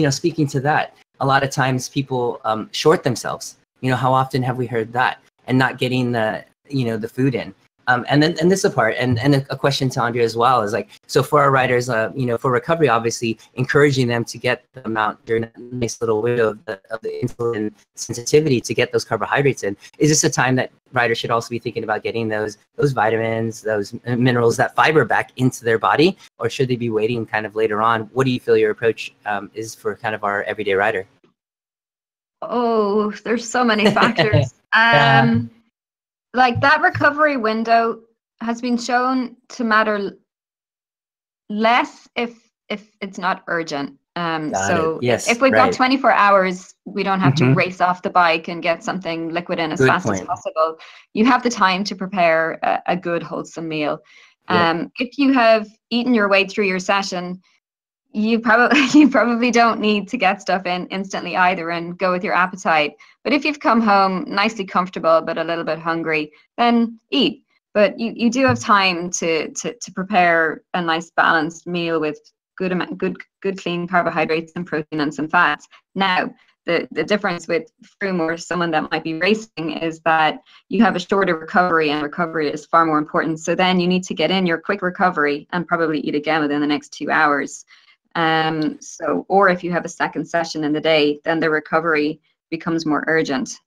speaking to that, a lot of times people short themselves. How often have we heard that? and not getting the, the food in. And this apart, and a question to Andrea as well is like, so for our riders, for recovery, obviously encouraging them to get the amount during a nice little window of the insulin sensitivity to get those carbohydrates in. Is this a time that riders should also be thinking about getting those vitamins, those minerals, that fiber back into their body, or should they be waiting kind of later on? What do you feel your approach is for kind of our everyday rider? Oh, there's so many factors. Yeah. Like that recovery window has been shown to matter less if it's not urgent. So yes, if we've got 24 hours, we don't have to race off the bike and get something liquid in as fast as possible. You have the time to prepare a good, wholesome meal. If you have eaten your way through your session, you probably don't need to get stuff in instantly either and go with your appetite. But if you've come home nicely comfortable but a little bit hungry, then eat. But you do have time to prepare a nice balanced meal with good clean carbohydrates and protein and some fats. Now, the difference with Froome or someone that might be racing is that you have a shorter recovery, and recovery is far more important. So then you need to get in your quick recovery and probably eat again within the next 2 hours. Or if you have a second session in the day, then the recovery becomes more urgent.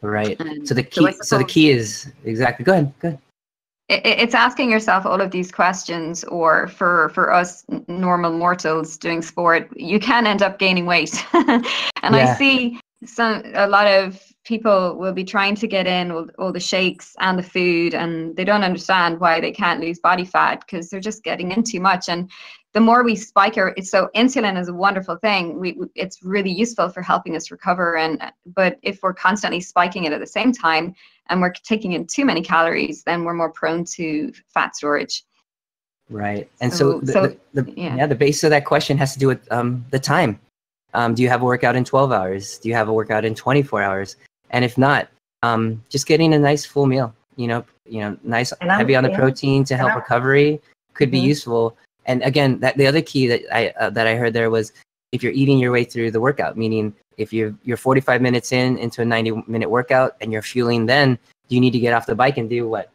Right. So the key is exactly. Go ahead. It's asking yourself all of these questions, or for us normal mortals doing sport, you can end up gaining weight. And I see a lot of people will be trying to get in all the shakes and the food, and they don't understand why they can't lose body fat because they're just getting in too much. And the more we spike so insulin is a wonderful thing. It's really useful for helping us recover. But if we're constantly spiking it at the same time and we're taking in too many calories, then we're more prone to fat storage. Right. And so the base of that question has to do with the time. Do you have a workout in 12 hours? Do you have a workout in 24 hours? And if not, just getting a nice full meal, nice heavy on the protein to help recovery could be useful. And again, the other key that I heard there was if you're eating your way through the workout, meaning if you're 45 minutes into a 90-minute workout and you're fueling, then you need to get off the bike and do what?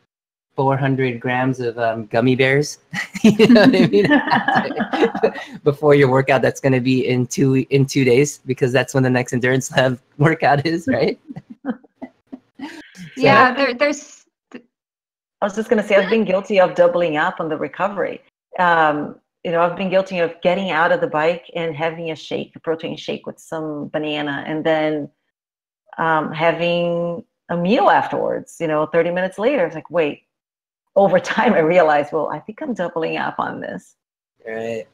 400 grams of gummy bears, you know what I mean? Before your workout, that's going to be in 2 days, because that's when the next endurance lab workout is, right? There's. I was just going to say, I've been guilty of doubling up on the recovery. I've been guilty of getting out of the bike and having a protein shake with some banana, and then having a meal afterwards. 30 minutes later, it's like, wait. Over time, I realized, well, I think I'm doubling up on this. Right.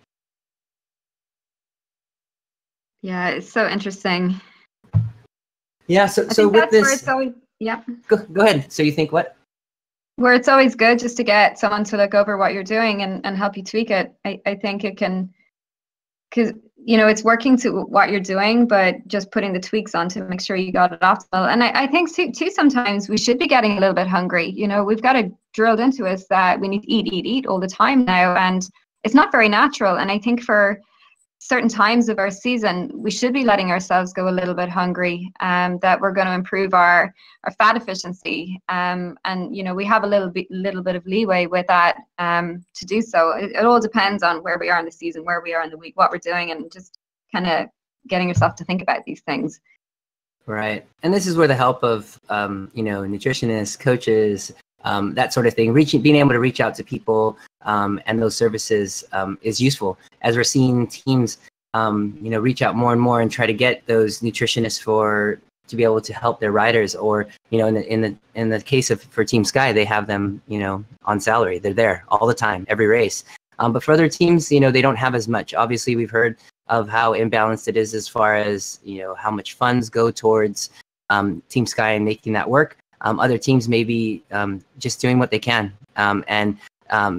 Yeah, it's so interesting. Yeah. So with this, Go ahead. So you think what? Where it's always good just to get someone to look over what you're doing and help you tweak it. I think it can, because it's working to what you're doing, but just putting the tweaks on to make sure you got it optimal. And I think too sometimes we should be getting a little bit hungry. We've got it drilled into us that we need to eat all the time now, and it's not very natural. And I think for certain times of our season, we should be letting ourselves go a little bit hungry, that we're going to improve our fat efficiency. And we have a little bit of leeway with that to do so. It all depends on where we are in the season, where we are in the week, what we're doing, and just kind of getting yourself to think about these things. Right. And this is where the help of nutritionists, coaches, that sort of thing, being able to reach out to people and those services is useful, as we're seeing teams reach out more and more and try to get those nutritionists to be able to help their riders, or in the case of for Team Sky, they have them on salary. They're there all the time, every race. But for other teams, they don't have as much. Obviously, we've heard of how imbalanced it is as far as how much funds go towards Team Sky and making that work. Other teams may be just doing what they can and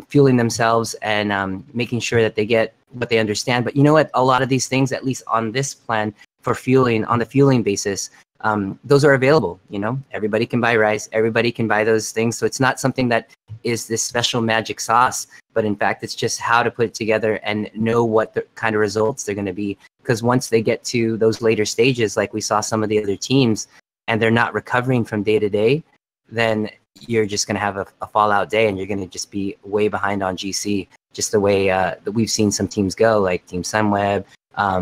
fueling themselves and making sure that they get what they understand. But you know what? A lot of these things, at least on this plan for fueling, on the fueling basis, those are available. Everybody can buy rice. Everybody can buy those things. So it's not something that is this special magic sauce, but in fact, it's just how to put it together and know what the kind of results they're going to be. Because once they get to those later stages, like we saw some of the other teams, and they're not recovering from day to day, then you're just going to have a fallout day, and you're going to just be way behind on GC, just the way that we've seen some teams go, like Team Sunweb,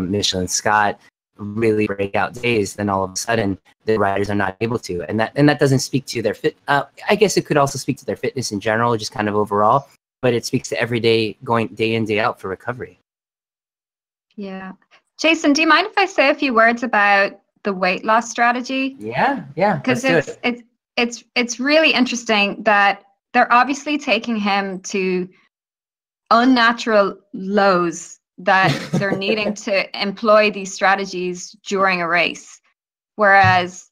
Michelin Scott, really breakout days. Then all of a sudden the riders are not able to, and that doesn't speak to their fit. I guess it could also speak to their fitness in general, just kind of overall, but it speaks to every day, going day in, day out for recovery. Yeah. Jason, do you mind if I say a few words about the weight loss strategy? Yeah. Because it's really interesting that they're obviously taking him to unnatural lows that they're needing to employ these strategies during a race. Whereas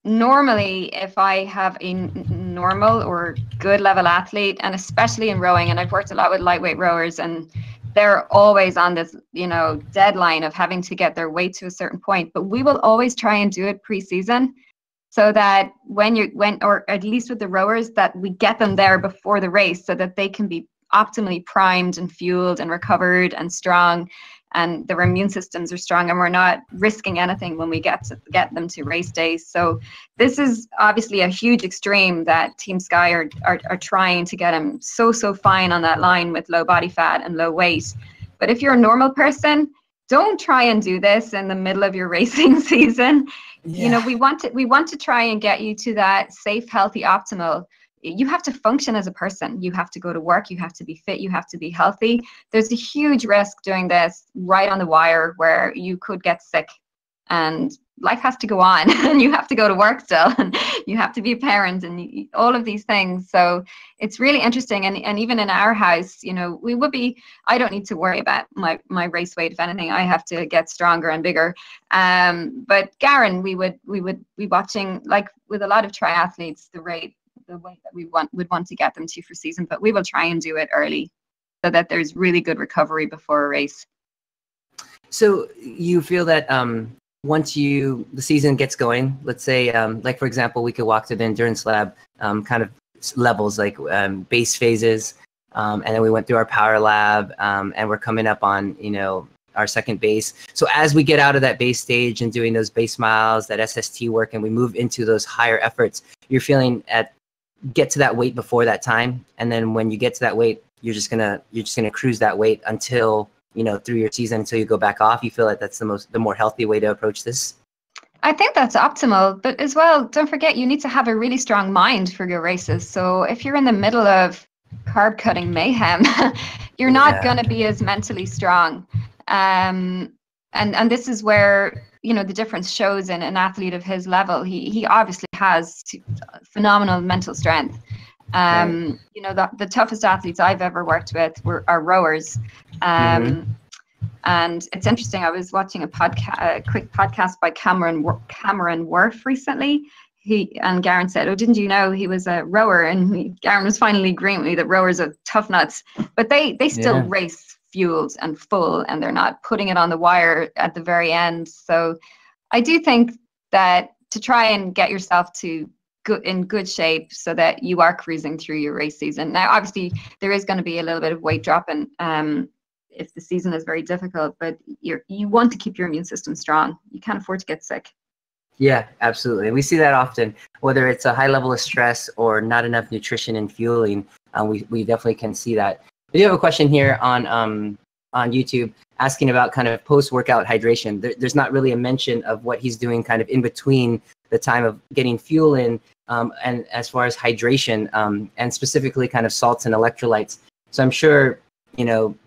normally, if I have a normal or good level athlete, and especially in rowing, and I've worked a lot with lightweight rowers, and they're always on this, deadline of having to get their weight to a certain point, but we will always try and do it pre-season, so that or at least with the rowers, that we get them there before the race so that they can be optimally primed and fueled and recovered and strong, and their immune systems are strong, and we're not risking anything when we get them to race days. So this is obviously a huge extreme that Team Sky are trying to get him so fine on that line with low body fat and low weight. But if you're a normal person, don't try and do this in the middle of your racing season. Yeah. We want to try and get you to that safe, healthy, optimal. You have to function as a person. You have to go to work. You have to be fit. You have to be healthy. There's a huge risk doing this right on the wire where you could get sick, and life has to go on, and you have to go to work still, and you have to be a parent, and all of these things. So it's really interesting. And even in our house, we would be, I don't need to worry about my race weight. If anything, I have to get stronger and bigger. But Garen, we would be watching, like with a lot of triathletes, the weight that we would want to get them to for season, but we will try and do it early so that there's really good recovery before a race. So you feel that once the season gets going, let's say, like for example, we could walk to the endurance lab, kind of levels like base phases, and then we went through our power lab, and we're coming up on our second base. So as we get out of that base stage and doing those base miles, that SST work, and we move into those higher efforts, you're feeling get to that weight before that time, and then when you get to that weight, you're just gonna cruise that weight until through your season, until you go back off. You feel like that's the more healthy way to approach this? I think that's optimal, but as well, don't forget, you need to have a really strong mind for your races. So if you're in the middle of carb cutting mayhem, you're not going to be as mentally strong. And this is where the difference shows in an athlete of his level. He obviously has phenomenal mental strength. The toughest athletes I've ever worked with are rowers. And it's interesting. I was watching a quick podcast by Cameron Worth recently. And Garen said, "Oh, didn't you know he was a rower?" And Garen was finally agreeing with me that rowers are tough nuts, but they still race fueled and full, and they're not putting it on the wire at the very end. So I do think that to try and get yourself in good shape so that you are cruising through your race season. Now, obviously, there is going to be a little bit of weight dropping if the season is very difficult, but you want to keep your immune system strong. You can't afford to get sick. Yeah, absolutely. We see that often, whether it's a high level of stress or not enough nutrition and fueling. We definitely can see that. We do have a question here on YouTube asking about kind of post-workout hydration. There's not really a mention of what he's doing kind of in between the time of getting fuel in, and as far as hydration, and specifically kind of salts and electrolytes. So I'm sure,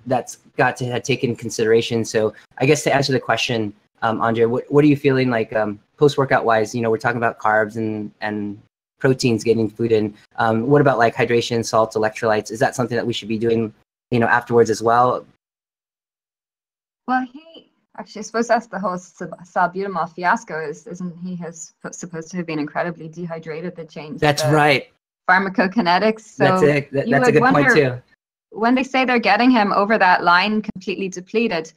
that's got to have taken consideration. So I guess to answer the question, Andre, what are you feeling like post-workout wise? We're talking about carbs and proteins, getting food in. What about like hydration, salts, electrolytes? Is that something that we should be doing, afterwards as well? Well, I suppose that's the whole salbutamol fiasco, isn't he? Supposed to have been incredibly dehydrated. That changed. That's right. Pharmacokinetics. So that's it. That's a good point too. When they say they're getting him over that line completely depleted,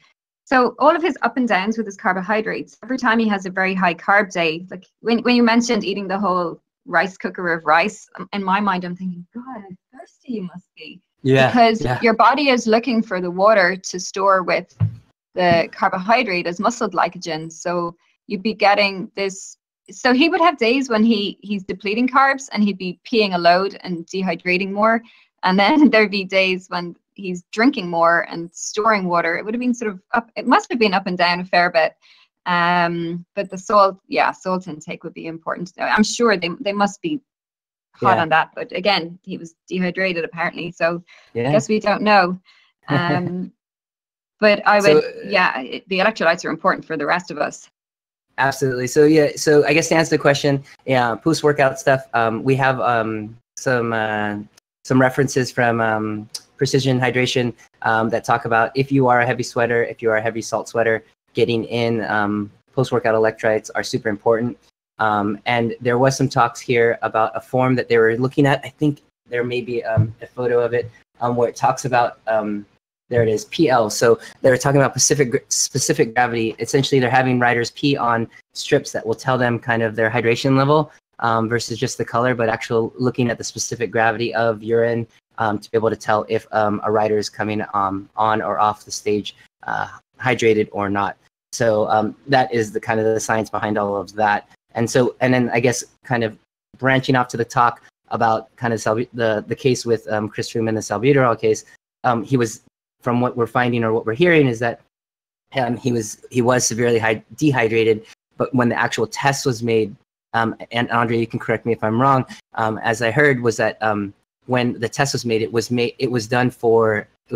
so all of his up and downs with his carbohydrates, every time he has a very high carb day, like when you mentioned eating the whole rice cooker of rice, in my mind, I'm thinking, God, how thirsty you must be. Yeah. Because your body is looking for the water to store with the carbohydrate as muscle glycogen. So you'd be getting this so he would have days when he's depleting carbs and he'd be peeing a load and dehydrating more. And then there'd be days when he's drinking more and storing water. It would have been sort of up, it must have been up and down a fair bit. But the salt intake would be important. I'm sure they must be hot on that. But again, he was dehydrated apparently. So I guess we don't know. But I would, the electrolytes are important for the rest of us. Absolutely. So I guess to answer the question, post-workout stuff, we have some references from Precision Hydration that talk about if you are a heavy sweater, if you are a heavy salt sweater, getting in post-workout electrolytes are super important. And there was some talks here about a form that they were looking at. I think there may be a photo of it where it talks about there it is, PL. So they're talking about specific gravity. Essentially, they're having riders pee on strips that will tell them kind of their hydration level versus just the color, but actually looking at the specific gravity of urine to be able to tell if a rider is coming on or off the stage hydrated or not. So that is the kind of the science behind all of that. And then I guess kind of branching off to the talk about kind of the case with Chris Froome and the salbutamol case, he was, from what we're finding or what we're hearing, is that he was severely dehydrated. But when the actual test was made, and Andre, you can correct me if I'm wrong, as I heard, was that when the test was made, it was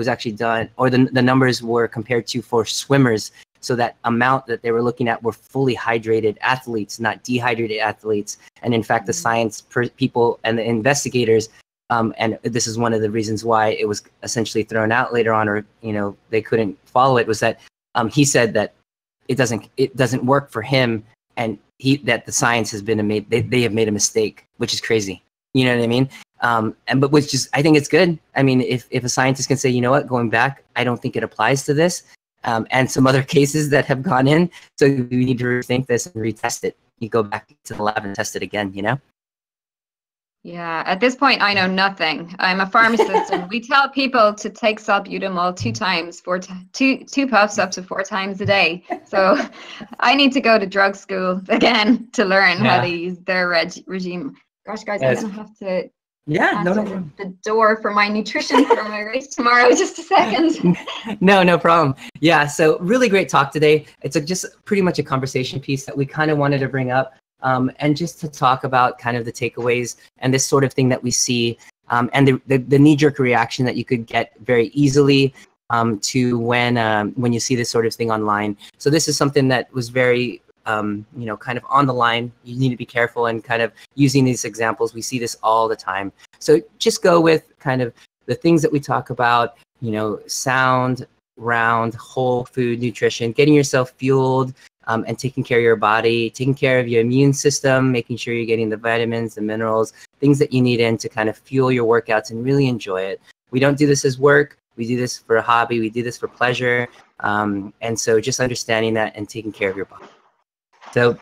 actually done, or the numbers were compared to for swimmers. So that amount that they were looking at were fully hydrated athletes, not dehydrated athletes. And in fact, the science people and the investigators, and this is one of the reasons why it was essentially thrown out later on, or they couldn't follow it, was that he said that it doesn't work for him, and that the science has been they have made a mistake, which is crazy. You know what I mean? But which is, I think it's good. I mean, if a scientist can say, you know what, going back, I don't think it applies to this. And some other cases that have gone in. So we need to rethink this and retest it. You go back to the lab and test it again, Yeah, at this point, I know nothing. I'm a pharmacist, and we tell people to take salbutamol 2 times, two puffs up to 4 times a day. So I need to go to drug school again to learn how to use their regime. Gosh, guys, I'm going to have to answer the door for my nutrition for my race tomorrow. Just a second. No problem. Yeah, so really great talk today. It's just pretty much a conversation piece that we kind of wanted to bring up, and just to talk about kind of the takeaways and this sort of thing that we see, and the knee-jerk reaction that you could get very easily to when you see this sort of thing online. So this is something that was very kind of on the line. You need to be careful and kind of using these examples. We see this all the time. So just go with kind of the things that we talk about, sound, round, whole food nutrition, getting yourself fueled, and taking care of your body, taking care of your immune system, making sure you're getting the vitamins, the minerals, things that you need in to kind of fuel your workouts and really enjoy it. We don't do this as work. We do this for a hobby. We do this for pleasure. And so just understanding that and taking care of your body. So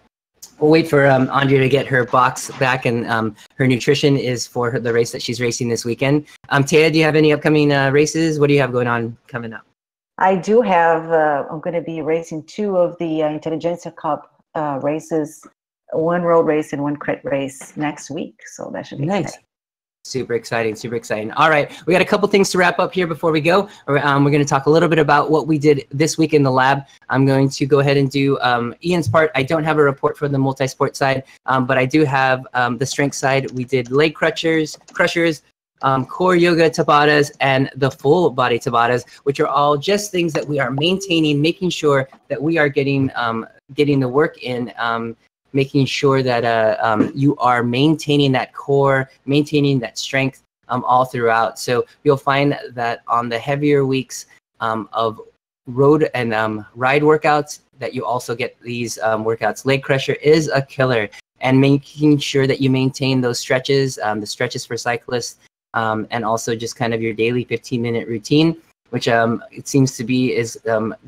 we'll wait for Andrea to get her box back, and her nutrition is for the race that she's racing this weekend. Taya, do you have any upcoming races? What do you have going on coming up? I do have, I'm going to be racing 2 of the Intelligentsia Cup races, 1 road race and 1 crit race next week. So that should be nice. exciting. Super exciting, super exciting. All right, we got a couple things to wrap up here before we go. We're going to talk a little bit about what we did this week in the lab. I'm going to go ahead and do Ian's part. I don't have a report for the multi-sport side, but I do have the strength side. We did leg crushers, core yoga Tabatas, and the full body Tabatas, which are all just things that we are maintaining, making sure that we are getting the work in, making sure that you are maintaining that core, maintaining that strength all throughout. So you'll find that on the heavier weeks of road and ride workouts, that you also get these workouts. Leg crusher is a killer, and making sure that you maintain those stretches, the stretches for cyclists, and also just kind of your daily 15-minute routine, which it seems to be is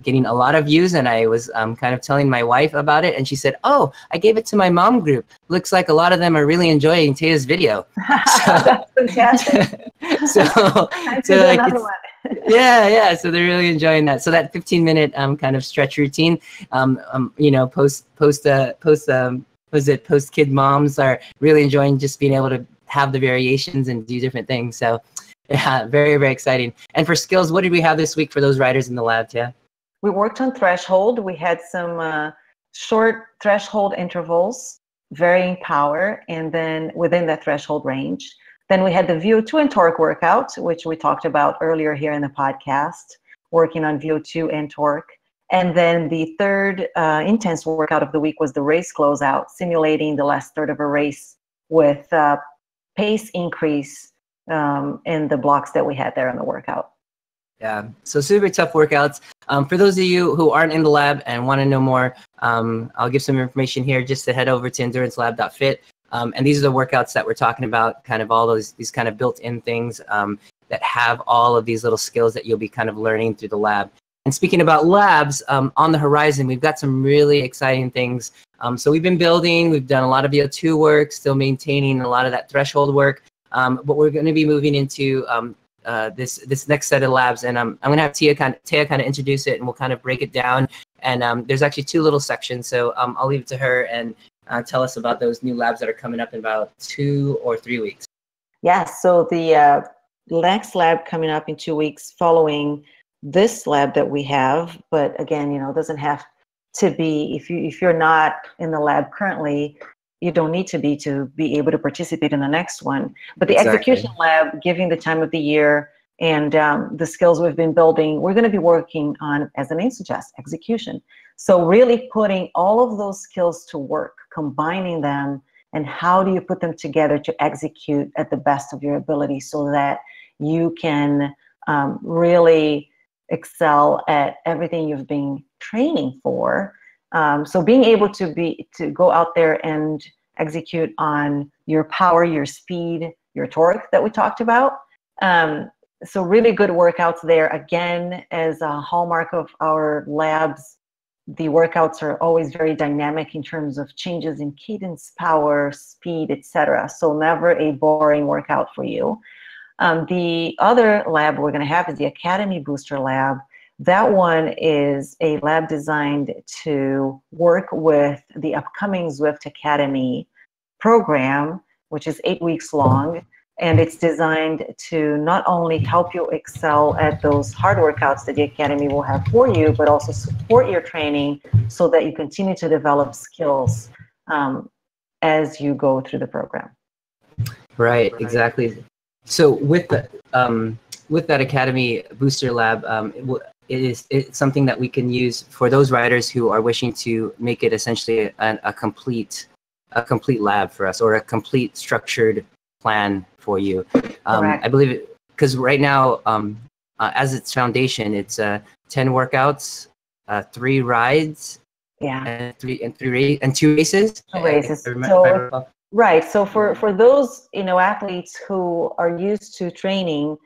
getting a lot of views. And I was kind of telling my wife about it, and she said, "Oh, I gave it to my mom group. Looks like a lot of them are really enjoying Taya's video." That's fantastic. Yeah. So they're really enjoying that. So that 15-minute kind of stretch routine, post was it post-kid moms are really enjoying just being able to have the variations and do different things. So yeah, very, very exciting. And for skills, what did we have this week for those riders in the lab, Tia? We worked on threshold. We had some short threshold intervals, varying power, and then within that threshold range. Then we had the VO2 and torque workout, which we talked about earlier here in the podcast, working on VO2 and torque. And then the third intense workout of the week was the race closeout, simulating the last third of a race with pace increase in the blocks that we had there in the workout. Yeah, so super tough workouts. For those of you who aren't in the lab and want to know more, I'll give some information here just to head over to endurancelab.fit. And these are the workouts that we're talking about, kind of all these kind of built-in things that have all of these little skills that you'll be kind of learning through the lab. And speaking about labs, on the horizon, we've got some really exciting things. So we've been building, we've done a lot of VO2 work, still maintaining a lot of that threshold work, but we're going to be moving into this next set of labs, and I'm going to have Tia kind of introduce it, and we'll kind of break it down. And there's actually two little sections, so I'll leave it to her and tell us about those new labs that are coming up in about 2 or 3 weeks. Yeah, so the next lab coming up in 2 weeks following this lab that we have, but again, it doesn't have to be, if you're not in the lab currently, you don't need to be able to participate in the next one. But the execution lab, given the time of the year and the skills we've been building, we're going to be working on, as the name suggests, execution. So really putting all of those skills to work, combining them, and how do you put them together to execute at the best of your ability so that you can really excel at everything you've been training for. So being able to go out there and execute on your power, your speed, your torque that we talked about. So really good workouts there. Again, as a hallmark of our labs, the workouts are always very dynamic in terms of changes in cadence, power, speed, etc. So never a boring workout for you. The other lab we're going to have is the Academy Booster Lab. That one is a lab designed to work with the upcoming Zwift Academy program, which is 8 weeks long. And it's designed to not only help you excel at those hard workouts that the Academy will have for you, but also support your training so that you continue to develop skills as you go through the program. Right, exactly. So with that Academy Booster Lab, it's something that we can use for those riders who are wishing to make it essentially a complete lab for us, or a complete structured plan for you. I believe because right now, as its foundation, it's 10 workouts, 3 rides, and 2 races. Right. So for those athletes who are used to training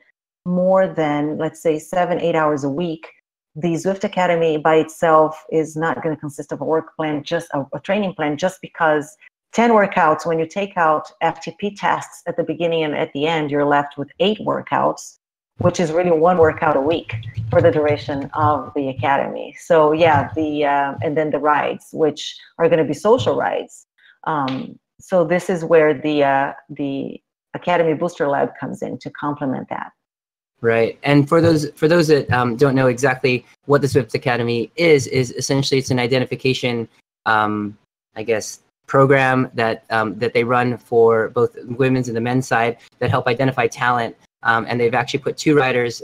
more than, let's say, 7-8 hours a week, the Zwift Academy by itself is not going to consist of a work plan, just a training plan, just because 10 workouts, when you take out FTP tests at the beginning and at the end, you're left with 8 workouts, which is really 1 workout a week for the duration of the Academy. So yeah, and then the rides, which are going to be social rides. So this is where the Academy Booster Lab comes in to complement that. Right, and for those that don't know exactly what the Zwift Academy is essentially it's an identification, I guess, program that they run for both women's and the men's side that help identify talent. And they've actually put 2 riders.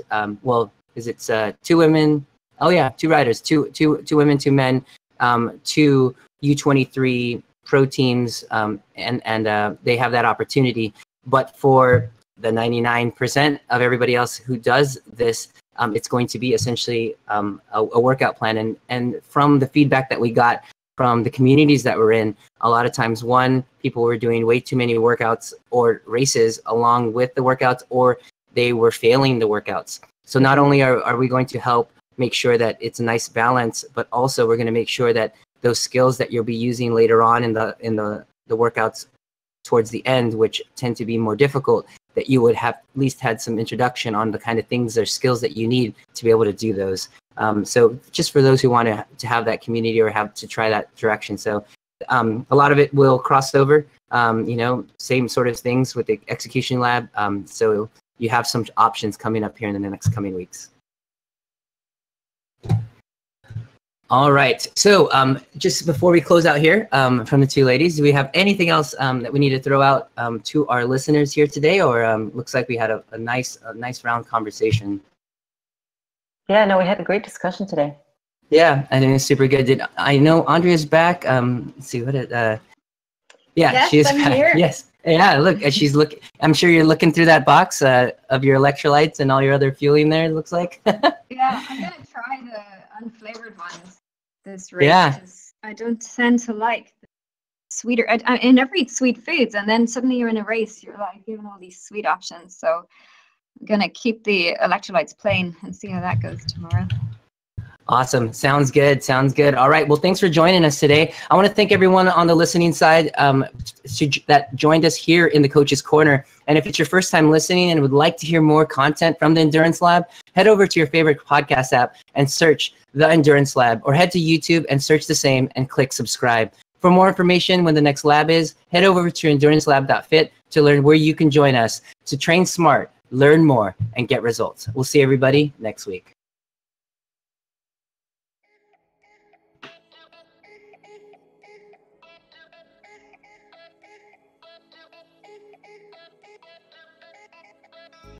It's 2 women? Oh yeah, 2 riders, two women, 2 men, 2 U23 pro teams, and they have that opportunity. But for the 99% of everybody else who does this, it's going to be essentially a workout plan. And from the feedback that we got from the communities that we're in, a lot of times, people were doing way too many workouts or races along with the workouts, or they were failing the workouts. So not only are we going to help make sure that it's a nice balance, but also we're going to make sure that those skills that you'll be using later on in the workouts towards the end, which tend to be more difficult, that you would have at least had some introduction on the kind of things or skills that you need to be able to do those. So just for those who want to have that community or have to try that direction. So A lot of it will cross over, same sort of things with the execution lab. So you have some options coming up here in the next coming weeks. All right. So just before we close out here from the two ladies, do we have anything else that we need to throw out to our listeners here today? Or looks like we had a nice round conversation. Yeah, no, we had a great discussion today. Yeah, I think it's super good. I know Andrea's back? Let's see what it. Yeah, yes, she's I'm back. here. Yes. Yeah, look, she's looking. I'm sure you're looking through that box of your electrolytes and all your other fueling there. It looks like. Yeah, I'm gonna try the unflavored ones this race. Yeah. I don't tend to like the sweeter. I never eat sweet foods, and then suddenly you're in a race, you're like given all these sweet options. So I'm gonna keep the electrolytes plain and see how that goes tomorrow. Awesome. Sounds good. Sounds good. All right. Well, thanks for joining us today. I want to thank everyone on the listening side that joined us here in the Coach's Corner. And if it's your first time listening and would like to hear more content from the Endurance Lab, head over to your favorite podcast app and search the Endurance Lab, or head to YouTube and search the same and click subscribe. For more information when the next lab is, head over to endurancelab.fit to learn where you can join us to train smart, learn more, and get results. We'll see everybody next week.